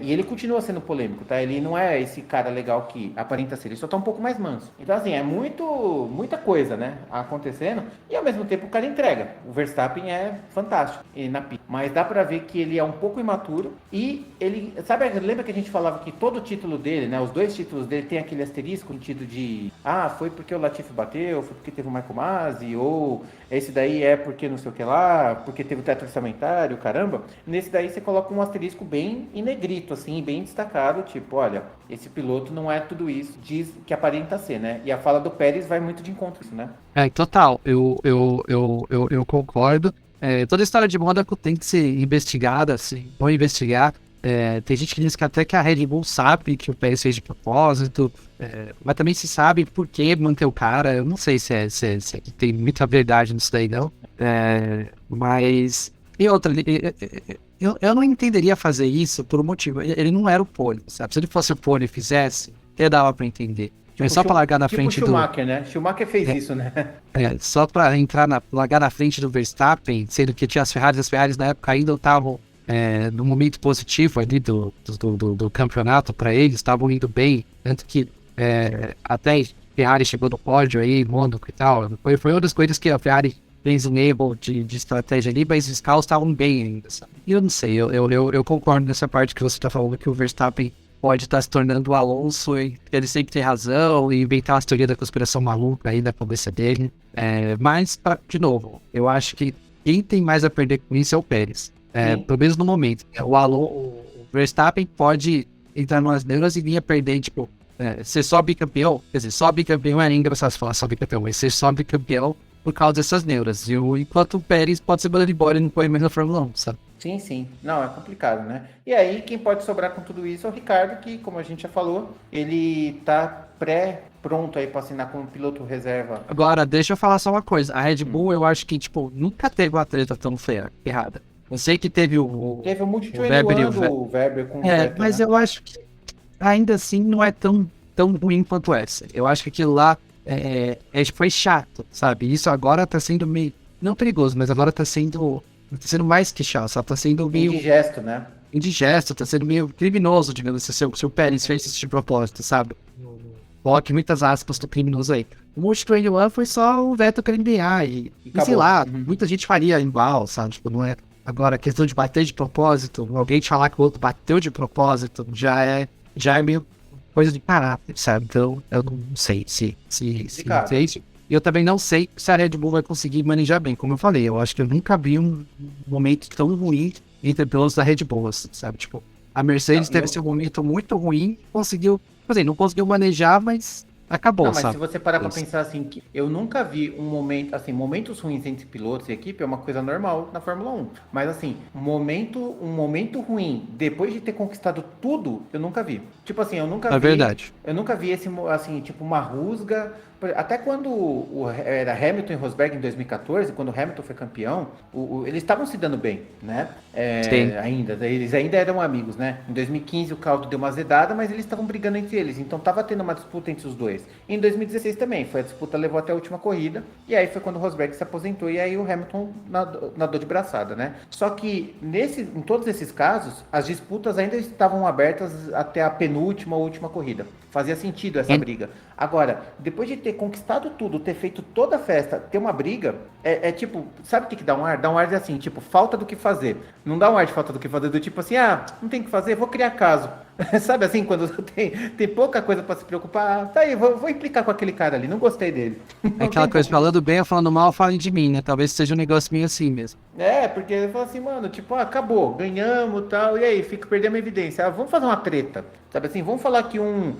e ele continua sendo polêmico, tá? Ele não é esse cara legal que aparenta ser, ele só tá um pouco mais manso. Então, assim, é muita coisa, né, acontecendo e ao mesmo tempo o cara entrega. O Verstappen é fantástico na pista, mas dá pra ver que ele é um pouco imaturo e ele, sabe, lembra que a gente falava que todo o título dele, né, os dois títulos dele tem aquele asterisco no sentido de, foi porque o Latifi bateu, foi porque teve o Michael Masi, ou esse daí é porque não sei o que lá, porque teve o teto orçamentário, caramba. Nesse daí você coloca um asterisco bem em negrito, assim, bem destacado, tipo, olha, esse piloto não é tudo isso, diz que aparenta ser, né? E a fala do Pérez vai muito de encontro a isso, né? Total, eu concordo. Toda história de Mônaco tem que ser investigada, assim, vou investigar. Tem gente que diz que até que a Red Bull sabe que o Pérez fez de propósito, mas também se sabe por que manter o cara. Eu não sei se tem muita verdade nisso daí, não. Mas. E outra, eu não entenderia fazer isso por um motivo. Ele não era o pole, sabe? Se ele fosse o pole e fizesse, até dava pra entender. Tipo, Só pra largar na tipo frente Schumacher, né? Schumacher fez isso, né? Só pra largar na frente do Verstappen, sendo que tinha as Ferraris na época ainda estavam no momento positivo ali do campeonato para eles, estavam indo bem, tanto que até Ferrari chegou no pódio aí, Mônaco e tal. Foi uma das coisas que a Ferrari fez um erro de estratégia ali, mas os carros estavam bem ainda, sabe? E eu não sei, eu concordo nessa parte que você tá falando, que o Verstappen pode estar se tornando o Alonso, e ele sempre tem razão, e inventar uma teoria da conspiração maluca aí na cabeça dele. Mas, de novo, eu acho que quem tem mais a perder com isso é o Pérez. Pelo menos no momento. O Verstappen pode entrar numas neuras e vir a perder, tipo, ser só bicampeão. Quer dizer, só bicampeão é engraçado falar só bicampeão, mas ser só bicampeão por causa dessas neuras. Enquanto o Pérez pode ser mandado embora e não põe mais na Fórmula 1, sabe? Sim, sim. Não, é complicado, né? E aí, quem pode sobrar com tudo isso é o Ricardo, que, como a gente já falou, ele tá pronto aí pra assinar como piloto reserva. Agora, deixa eu falar só uma coisa. A Red Bull, eu acho que, tipo, nunca teve uma treta tão feia, errada. Eu sei que teve Teve um monte de Weber, o Weber com o Vettel, mas né? eu acho que ainda assim não é tão ruim quanto essa. Eu acho que aquilo lá foi chato, sabe? Isso agora tá sendo meio, não perigoso, mas agora tá sendo mais que chato, sabe? Tá sendo meio Indigesto, né? indigesto, tá sendo meio criminoso, digamos assim, se o Pérez fez isso de propósito, sabe? Coloque muitas aspas do criminoso aí. O Multi 21 foi só o Vettel querendo ganhar e sei acabou. lá, muita gente faria igual, sabe? Tipo, não é. Agora, a questão de bater de propósito, alguém te falar que o outro bateu de propósito, já é meio coisa de caráter, sabe? Então, eu não sei se é isso. E eu também não sei se a Red Bull vai conseguir manejar bem, como eu falei. Eu acho que eu nunca vi um momento tão ruim entre pilotos da Red Bull, assim, sabe? Tipo, a Mercedes teve seu momento muito ruim, conseguiu, não conseguiu manejar, mas acabou, Não, mas sabe? se você parar pra pensar assim, que eu nunca vi um momento, assim, momentos ruins entre pilotos e equipe é uma coisa normal na Fórmula 1. Mas assim, um momento ruim depois de ter conquistado tudo, eu nunca vi. Tipo assim, É verdade. eu nunca vi esse, assim, tipo, uma rusga. Até quando era Hamilton e Rosberg em 2014, quando o Hamilton foi campeão, eles estavam se dando bem, né? Sim. Eles ainda eram amigos, né? Em 2015 o caldo deu uma azedada, mas eles estavam brigando entre eles. Então tava tendo uma disputa entre os dois. Em 2016 também, foi a disputa, levou até a última corrida. E aí foi quando o Rosberg se aposentou e aí o Hamilton nadou de braçada, né? Só que em todos esses casos, as disputas ainda estavam abertas até a penúltima ou última corrida. Fazia sentido essa briga. Agora, depois de ter conquistado tudo, ter feito toda a festa, ter uma briga, tipo, sabe o que dá um ar? Dá um ar de assim, tipo, falta do que fazer. Não dá um ar de falta do que fazer, do tipo assim, não tem o que fazer, vou criar caso. Sabe assim, quando tem pouca coisa pra se preocupar, tá aí, vou implicar com aquele cara ali, não gostei dele. É aquela coisa, falando bem ou falando mal, falem de mim, né? Talvez seja um negócio meio assim mesmo. Porque ele fala assim, mano, tipo, acabou, ganhamos e tal, e aí, perdemos a evidência. Vamos fazer uma treta, sabe assim? Vamos falar que um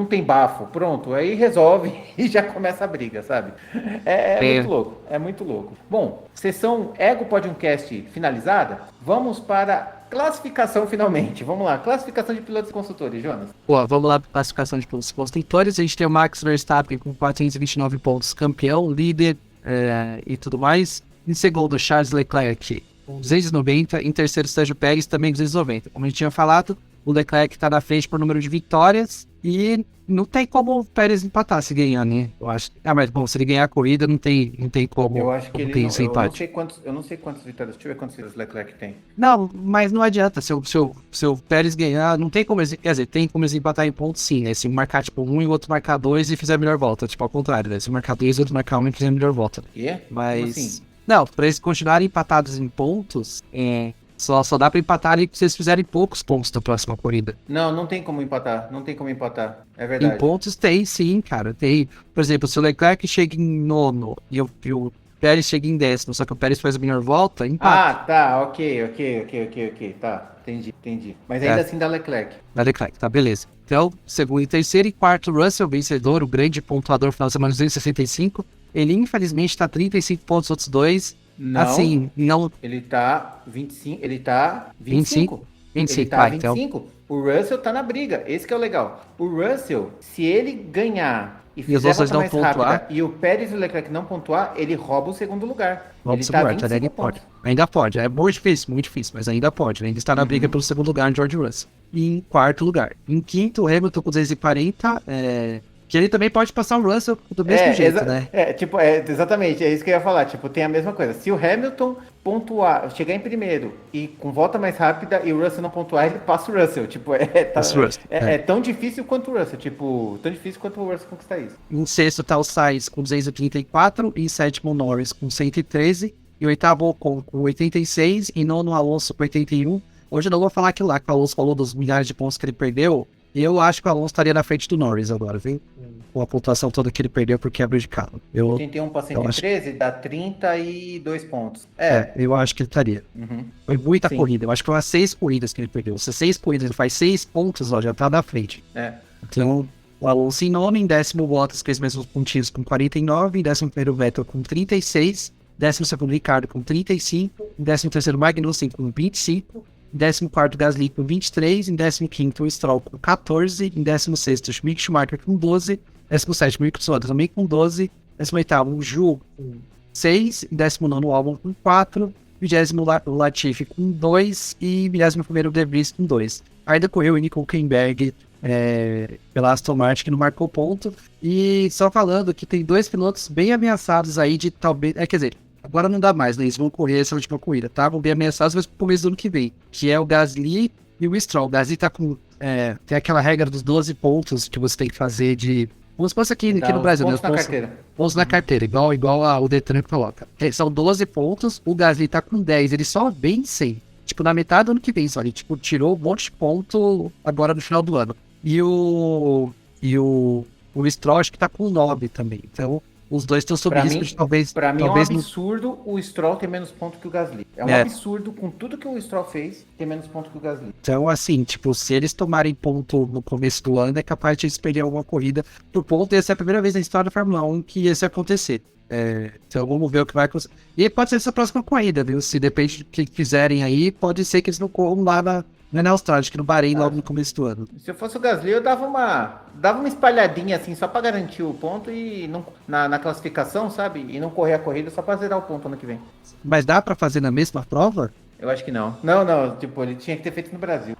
tem bafo, pronto, aí resolve e já começa a briga, sabe? Muito louco, é muito louco. Bom, sessão Ego Podiumcast finalizada, vamos para classificação finalmente. Vamos lá, classificação de pilotos e consultores, Jonas. Pô, vamos lá para classificação de pilotos e construtores. A gente tem o Max Verstappen com 429 pontos, campeão, líder e tudo mais. Em segundo, Charles Leclerc com 290. Em terceiro, Sérgio Pérez também com 290. Como a gente tinha falado, o Leclerc está na frente por número de vitórias e não tem como o Pérez empatar se ganhar, né? Eu acho. Mas bom, se ele ganhar a corrida, não tem como. Eu acho que ele tem não, esse eu não empate. sei quantas vitórias. Deixa eu ver quantas vitórias o Leclerc tem. Não, mas não adianta. Se o Pérez ganhar, não tem como eles. Quer dizer, tem como eles empatar em pontos, sim, né? Se um marcar tipo um e o outro marcar dois e fizer a melhor volta. Tipo, ao contrário, né? Se um marcar dois e o outro marcar um e fizer a melhor volta. Mas. Como assim? Não, pra eles continuarem empatados em pontos, só dá pra empatar se eles fizerem poucos pontos na próxima corrida. Não tem como empatar. Não tem como empatar. É verdade. Em pontos tem, sim, cara. Tem. Por exemplo, se o Leclerc chega em nono e o Pérez chega em décimo, só que o Pérez faz a melhor volta, empata. Tá, ok. Tá, entendi. Mas ainda assim dá Leclerc. Da Leclerc, tá, beleza. Então, segundo e terceiro e quarto, Russell, vencedor, o grande pontuador final de semana 265. Ele, infelizmente, tá 35 pontos, outros dois. Não. Assim, não. Ele tá 25. Ele tá 25. 25, Ele tá 25. Então. O Russell tá na briga. Esse que é o legal. O Russell, se ele ganhar e E os fizer a outros volta não mais pontuar? rápida e o Pérez e o Leclerc não pontuar, ele rouba o segundo lugar. Vamos Ele segurar, tá ainda 25 pode. pontos. Ainda pode. É muito difícil, mas ainda pode. Ele ainda está na briga pelo segundo lugar, George Russell. E em quarto lugar. Em quinto, o Hamilton com 240. Que ele também pode passar o Russell do mesmo jeito, né? Exatamente, é isso que eu ia falar. Tipo, tem a mesma coisa. Se o Hamilton pontuar, chegar em primeiro e com volta mais rápida e o Russell não pontuar, ele passa o Russell. Tipo, é tão difícil quanto o Russell. Tipo, tão difícil quanto o Russell conquistar isso. Em sexto tá o Sainz com 234. Em sétimo, Norris com 113. E oitavo, Ocon com 86. E nono, Alonso com 81. Hoje eu não vou falar aquilo lá que o Alonso falou dos milhares de pontos que ele perdeu. Eu acho que o Alonso estaria na frente do Norris agora, viu? Com a pontuação toda que ele perdeu por quebra de carro. 81 para 113 dá 32 pontos. Eu acho que ele estaria. Foi muita corrida. Eu acho que foi umas 6 corridas que ele perdeu. Se 6 corridas ele faz 6 pontos, já tá na frente. Então, o Alonso em nono, em décimo, Bottas com os mesmos pontinhos com 49, em décimo primeiro, Vettel com 36, décimo segundo, Ricardo com 35, em décimo terceiro, Magnussen com 25, em 14º, Gasly com 23, em 15º, Stroll com 14, em 16º, Mick Schumacher com 12, 17º, Mick Tsunoda também com 12, 18º, o Zhou com 6, em 19º, o Albon com 4, 20º, Latifi com 2 e 21º, De Vries com 2. Ainda correu o Nico Hülkenberg pela Aston Martin, que não marcou ponto. E só falando que tem 2 pilotos bem ameaçados aí de talvez... quer dizer, agora não dá mais, né? Eles vão correr essa última corrida, tá? Vão bem ameaçados, mas pro começo do ano que vem. Que é o Gasly e o Stroll. O Gasly tá com... tem aquela regra dos 12 pontos que você tem que fazer de... Vamos supor aqui no Brasil, né? Pontos na carteira. Pontos na carteira, igual o Detran coloca. São 12 pontos, o Gasly tá com 10, ele só vence, tipo, na metade do ano que vem, só. Ele, tipo, tirou um monte de ponto agora no final do ano. E o Stroll acho que tá com 9 também. Então, os dois estão sob risco de talvez... Pra mim talvez é um absurdo o Stroll ter menos ponto que o Gasly. É um absurdo, com tudo que o Stroll fez, ter menos ponto que o Gasly. Então, assim, tipo, se eles tomarem ponto no começo do ano, é capaz de eles perderem alguma corrida por ponto. E essa é a primeira vez na história da Fórmula 1 que isso ia acontecer. Então, vamos ver o que vai acontecer. E pode ser essa próxima corrida, viu? Se depende do que fizerem aí, pode ser que eles não corram lá na Austrália, acho que no Bahrein, logo no começo do ano. Se eu fosse o Gasly, eu dava uma espalhadinha assim, só pra garantir o ponto e não, na classificação, sabe? E não correr a corrida só pra zerar o ponto ano que vem. Mas dá pra fazer na mesma prova? Eu acho que não. Não, tipo, ele tinha que ter feito no Brasil.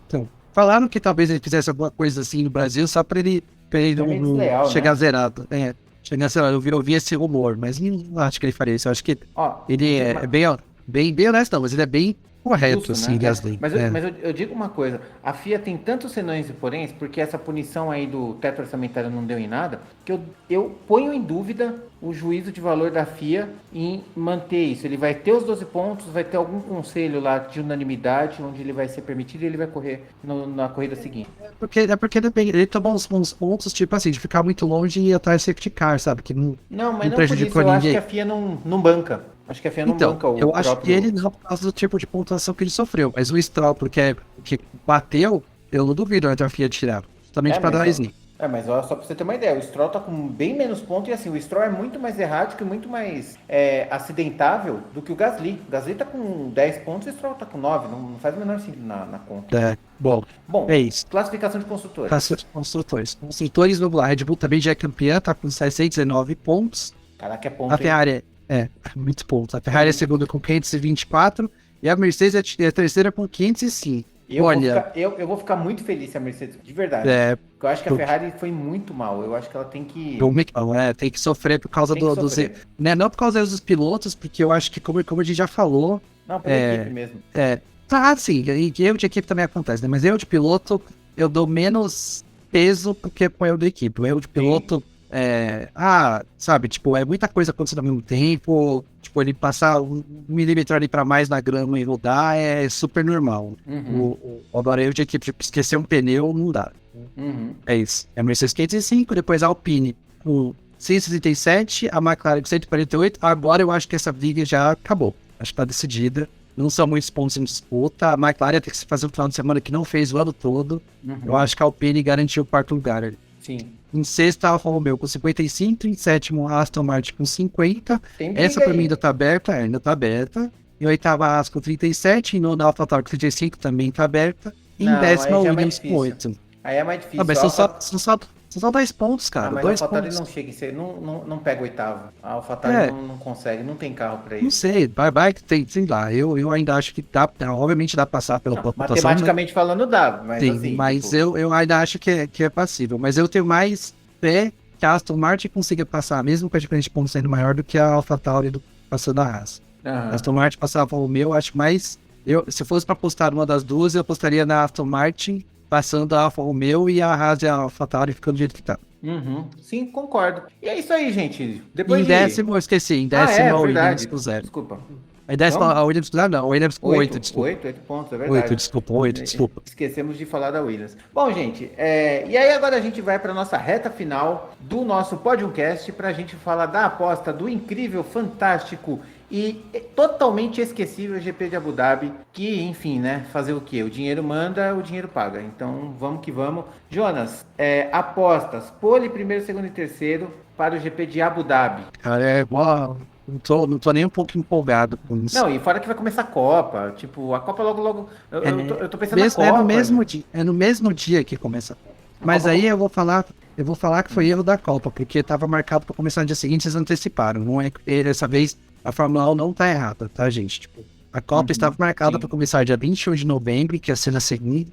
Então, falaram que talvez ele fizesse alguma coisa assim no Brasil, só pra ele não desleal, chegar né? zerado. Chegar zerado, eu vi esse rumor, mas não acho que ele faria isso. Eu acho que ele é bem honesto, não, mas ele é bem correto, justo, assim, né? Gasly. Mas eu digo uma coisa, a FIA tem tantos senões e poréns, porque essa punição aí do teto orçamentário não deu em nada, que eu ponho em dúvida o juízo de valor da FIA em manter isso. Ele vai ter os 12 pontos, vai ter algum conselho lá de unanimidade, onde ele vai ser permitido e ele vai correr na corrida seguinte. Porque ele tomou uns pontos, tipo assim, de ficar muito longe e ir atrás de safety car, sabe? Que Não, mas não não por isso, prejudicou eu acho ninguém. que a FIA não banca. Acho que a FIA não banca o eu acho próprio... que ele não, por causa do tipo de pontuação que ele sofreu. Mas o Stroll, porque bateu, eu não duvido a FIA tirar. Justamente pra dar sneak. Mas ó, só pra você ter uma ideia, o Stroll tá com bem menos pontos e assim, o Stroll é muito mais errático e muito mais acidentável do que o Gasly. O Gasly tá com 10 pontos e o Stroll tá com 9, não faz o menor sentido na conta. Bom, é isso. Classificação de construtores. Construtores, vamos lá, a Red Bull também já é campeã, tá com 619 pontos. Caraca, é ponto. A Ferrari muitos pontos. A Ferrari é a segunda com 524 e a Mercedes é a terceira com 505. Eu vou ficar muito feliz se a Mercedes, de verdade. Porque eu acho que a Ferrari foi muito mal. Eu acho que ela tem que... tem que sofrer por causa não por causa dos pilotos, porque eu acho que, como a gente já falou... Não, pela equipe mesmo. Sim, e erro de equipe também acontece, né? Mas erro de piloto, eu dou menos peso porque com erro de equipe. O erro de piloto... sabe, tipo, é muita coisa acontecendo ao mesmo tempo, tipo, ele passar 1 milímetro ali pra mais na grama e rodar é super normal. Agora eu de equipe, tipo, esquecer um pneu, não dá. É isso. É a Mercedes 505, depois a Alpine com 167, a McLaren com 148, agora eu acho que essa briga já acabou. Acho que tá decidida. Não são muitos pontos em disputa. A McLaren tem que fazer um final de semana que não fez o ano todo. Eu acho que a Alpine garantiu o 4º lugar ali. Sim. Em sexto, a Alfa Romeo com 55. Em sétimo, a Aston Martin com 50. Essa pra mim ainda tá aberta. Em oitava, a Aston com 37. Em nona, a AlphaTauri com 35 também tá aberta. E em décima, a Williams com 8. Aí é mais difícil. Mas são só 10 pontos, cara. Mas 2 a AlphaTauri pontos. não chega em ser, não pega oitavo. A AlphaTauri não consegue, não tem carro pra isso. Não sei, vai que tem, sei lá. Eu ainda acho que dá, obviamente dá pra passar pela pontuação. Matematicamente falando dá, mas sim, assim... mas tipo... eu ainda acho que é passível. Mas eu tenho mais fé que a Aston Martin consiga passar, mesmo com a diferença de pontos sendo maior do que a AlphaTauri passando a Haas. A Aston Martin passava o meu, acho mais... se fosse pra apostar uma das duas, eu apostaria na Aston Martin passando a Alfa Romeo e a Haas e a AlphaTauri ficando do jeito que tá. Sim, concordo. E é isso aí, gente. Em décimo, eu esqueci. Em décimo, a Williams com 0. Desculpa. Em décimo, a Williams com 0, não. A Williams com 8, desculpa. 8 pontos, é verdade. 8, desculpa. Esquecemos de falar da Williams. Bom, gente, e aí agora a gente vai para nossa reta final do nosso Podiumcast para a gente falar da aposta do incrível, fantástico e totalmente esquecível GP de Abu Dhabi, que, enfim, né, fazer o quê? O dinheiro manda, o dinheiro paga. Então, vamos que vamos. Jonas, apostas, pole primeiro, segundo e terceiro para o GP de Abu Dhabi. Cara, não tô nem um pouco empolgado com isso. Não, e fora que vai começar a Copa, tipo, a Copa logo, eu tô pensando na Copa. É no mesmo dia que começa a Copa. Mas aí eu vou falar que foi erro da Copa, porque tava marcado para começar no dia seguinte, eles anteciparam. Não é dessa vez a Fórmula 1 não tá errada, tá, gente? Tipo, a Copa estava marcada para começar dia 21 de novembro, que ia ser na segunda,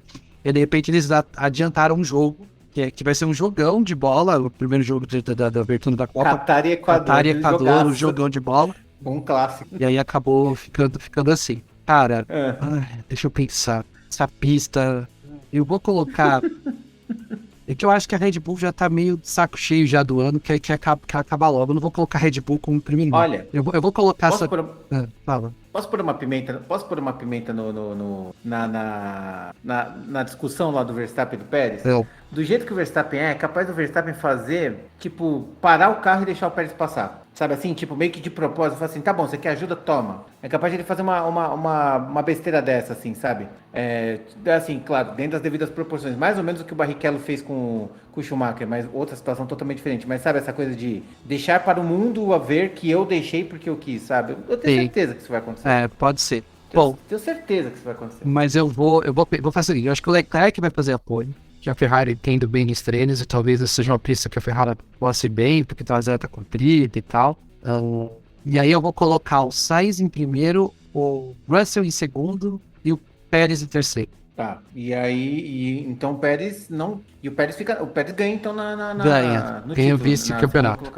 e de repente eles adiantaram um jogo, que vai ser um jogão de bola, o primeiro jogo da abertura da Copa. Qatar e Equador. Qatar e Equador, um jogão de bola. Um clássico. E aí acabou ficando assim. Cara, deixa eu pensar. Essa pista, eu vou colocar... É que eu acho que a Red Bull já tá meio de saco cheio já do ano, que acabar logo. Eu não vou colocar a Red Bull como primeiro. Olha, eu vou colocar essa... Fala. Posso pôr uma pimenta na discussão lá do Verstappen e do Pérez? Do jeito que o Verstappen é capaz do Verstappen fazer, tipo, parar o carro e deixar o Pérez passar. Sabe assim, tipo, meio que de propósito, fala assim, tá bom, você quer ajuda? Toma. É capaz de ele fazer uma besteira dessa, assim, sabe? Assim, claro, dentro das devidas proporções. Mais ou menos o que o Barrichello fez com o Schumacher, mas outra situação totalmente diferente. Mas sabe essa coisa de deixar para o mundo a ver que eu deixei porque eu quis, sabe? Eu tenho certeza que isso vai acontecer. Pode ser. Tenho certeza que isso vai acontecer. Mas eu vou fazer o seguinte, eu acho que o Leclerc vai fazer apoio, que a Ferrari tendo bem nos treinos, e talvez essa seja uma pista que a Ferrari possa ir bem, porque tá zero comprida e tal. E aí eu vou colocar o Sainz em primeiro, o Russell em segundo e o Pérez em terceiro. Tá, então o Pérez não... E o Pérez ganha então ganha o vice-campeonato.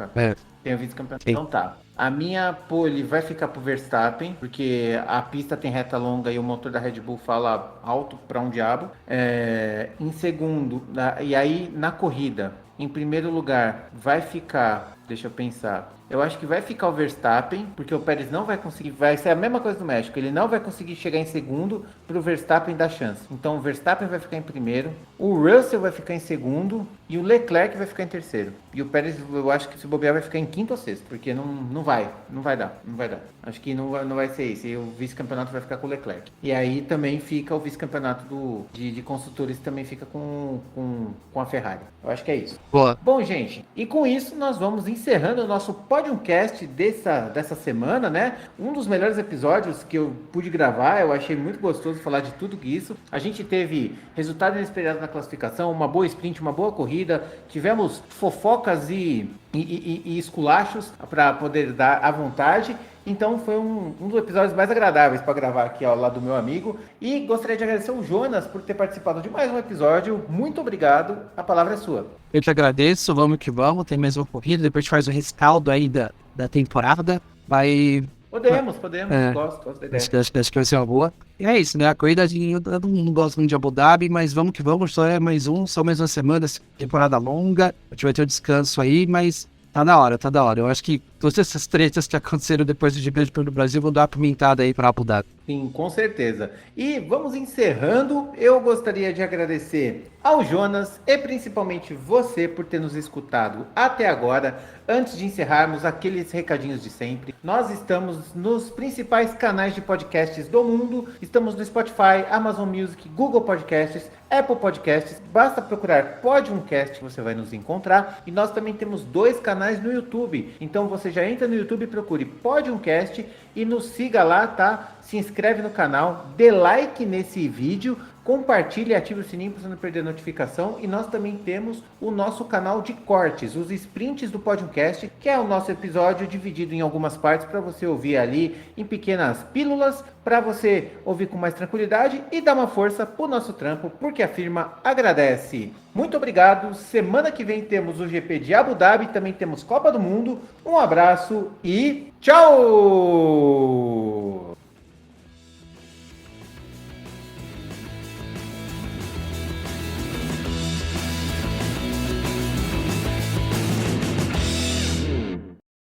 Tem o vice-campeonato. Então tá. A minha pole vai ficar pro Verstappen, porque a pista tem reta longa e o motor da Red Bull fala alto pra um diabo. Em segundo, e aí na corrida, em primeiro lugar, vai ficar... Deixa eu pensar. Eu acho que vai ficar o Verstappen, porque o Pérez não vai conseguir... Vai ser a mesma coisa do México. Ele não vai conseguir chegar em segundo para o Verstappen dar chance. Então o Verstappen vai ficar em primeiro, o Russell vai ficar em segundo e o Leclerc vai ficar em terceiro. E o Pérez, eu acho que se bobear, vai ficar em quinto ou sexto, porque não vai dar. Acho que não vai ser isso. E o vice-campeonato vai ficar com o Leclerc. E aí também fica o vice-campeonato de construtores, também fica com a Ferrari. Eu acho que é isso. Boa. Bom, gente, e com isso nós vamos encerrando o nosso Podiumcast dessa semana, né? Um dos melhores episódios que eu pude gravar, eu achei muito gostoso falar de tudo isso. A gente teve resultado inesperado na classificação, uma boa sprint, uma boa corrida, tivemos fofocas e esculachos para poder dar à vontade. Então foi um dos episódios mais agradáveis para gravar aqui ao lado do meu amigo. E gostaria de agradecer o Jonas por ter participado de mais um episódio. Muito obrigado. A palavra é sua. Eu te agradeço. Vamos que vamos. Tem mais uma corrida. Depois a gente faz o rescaldo aí da temporada. Podemos. Gosto da ideia. Acho que vai ser uma boa. E é isso, né? A corrida, eu não gosto muito de Abu Dhabi, mas vamos que vamos. Só mais uma semana, temporada longa. A gente vai ter um descanso aí, mas... Tá da hora. Eu acho que todas essas tretas que aconteceram depois do GP do Brasil vão dar uma pimentada aí pra Abu Dhabi. Sim, com certeza. E vamos encerrando. Eu gostaria de agradecer ao Jonas e principalmente você por ter nos escutado até agora. Antes de encerrarmos, aqueles recadinhos de sempre. Nós estamos nos principais canais de podcasts do mundo. Estamos no Spotify, Amazon Music, Google Podcasts, Apple Podcasts. Basta procurar Podiumcast, você vai nos encontrar. E nós também temos 2 canais no YouTube. Então você já entra no YouTube e procure Podiumcast e nos siga lá, tá? Se inscreve no canal, dê like nesse vídeo, compartilhe e ative o sininho para você não perder notificação. E nós também temos o nosso canal de cortes, os sprints do Podiumcast, que é o nosso episódio dividido em algumas partes para você ouvir ali em pequenas pílulas, para você ouvir com mais tranquilidade e dar uma força pro nosso trampo, porque a firma agradece. Muito obrigado. Semana que vem temos o GP de Abu Dhabi, também temos Copa do Mundo. Um abraço e tchau!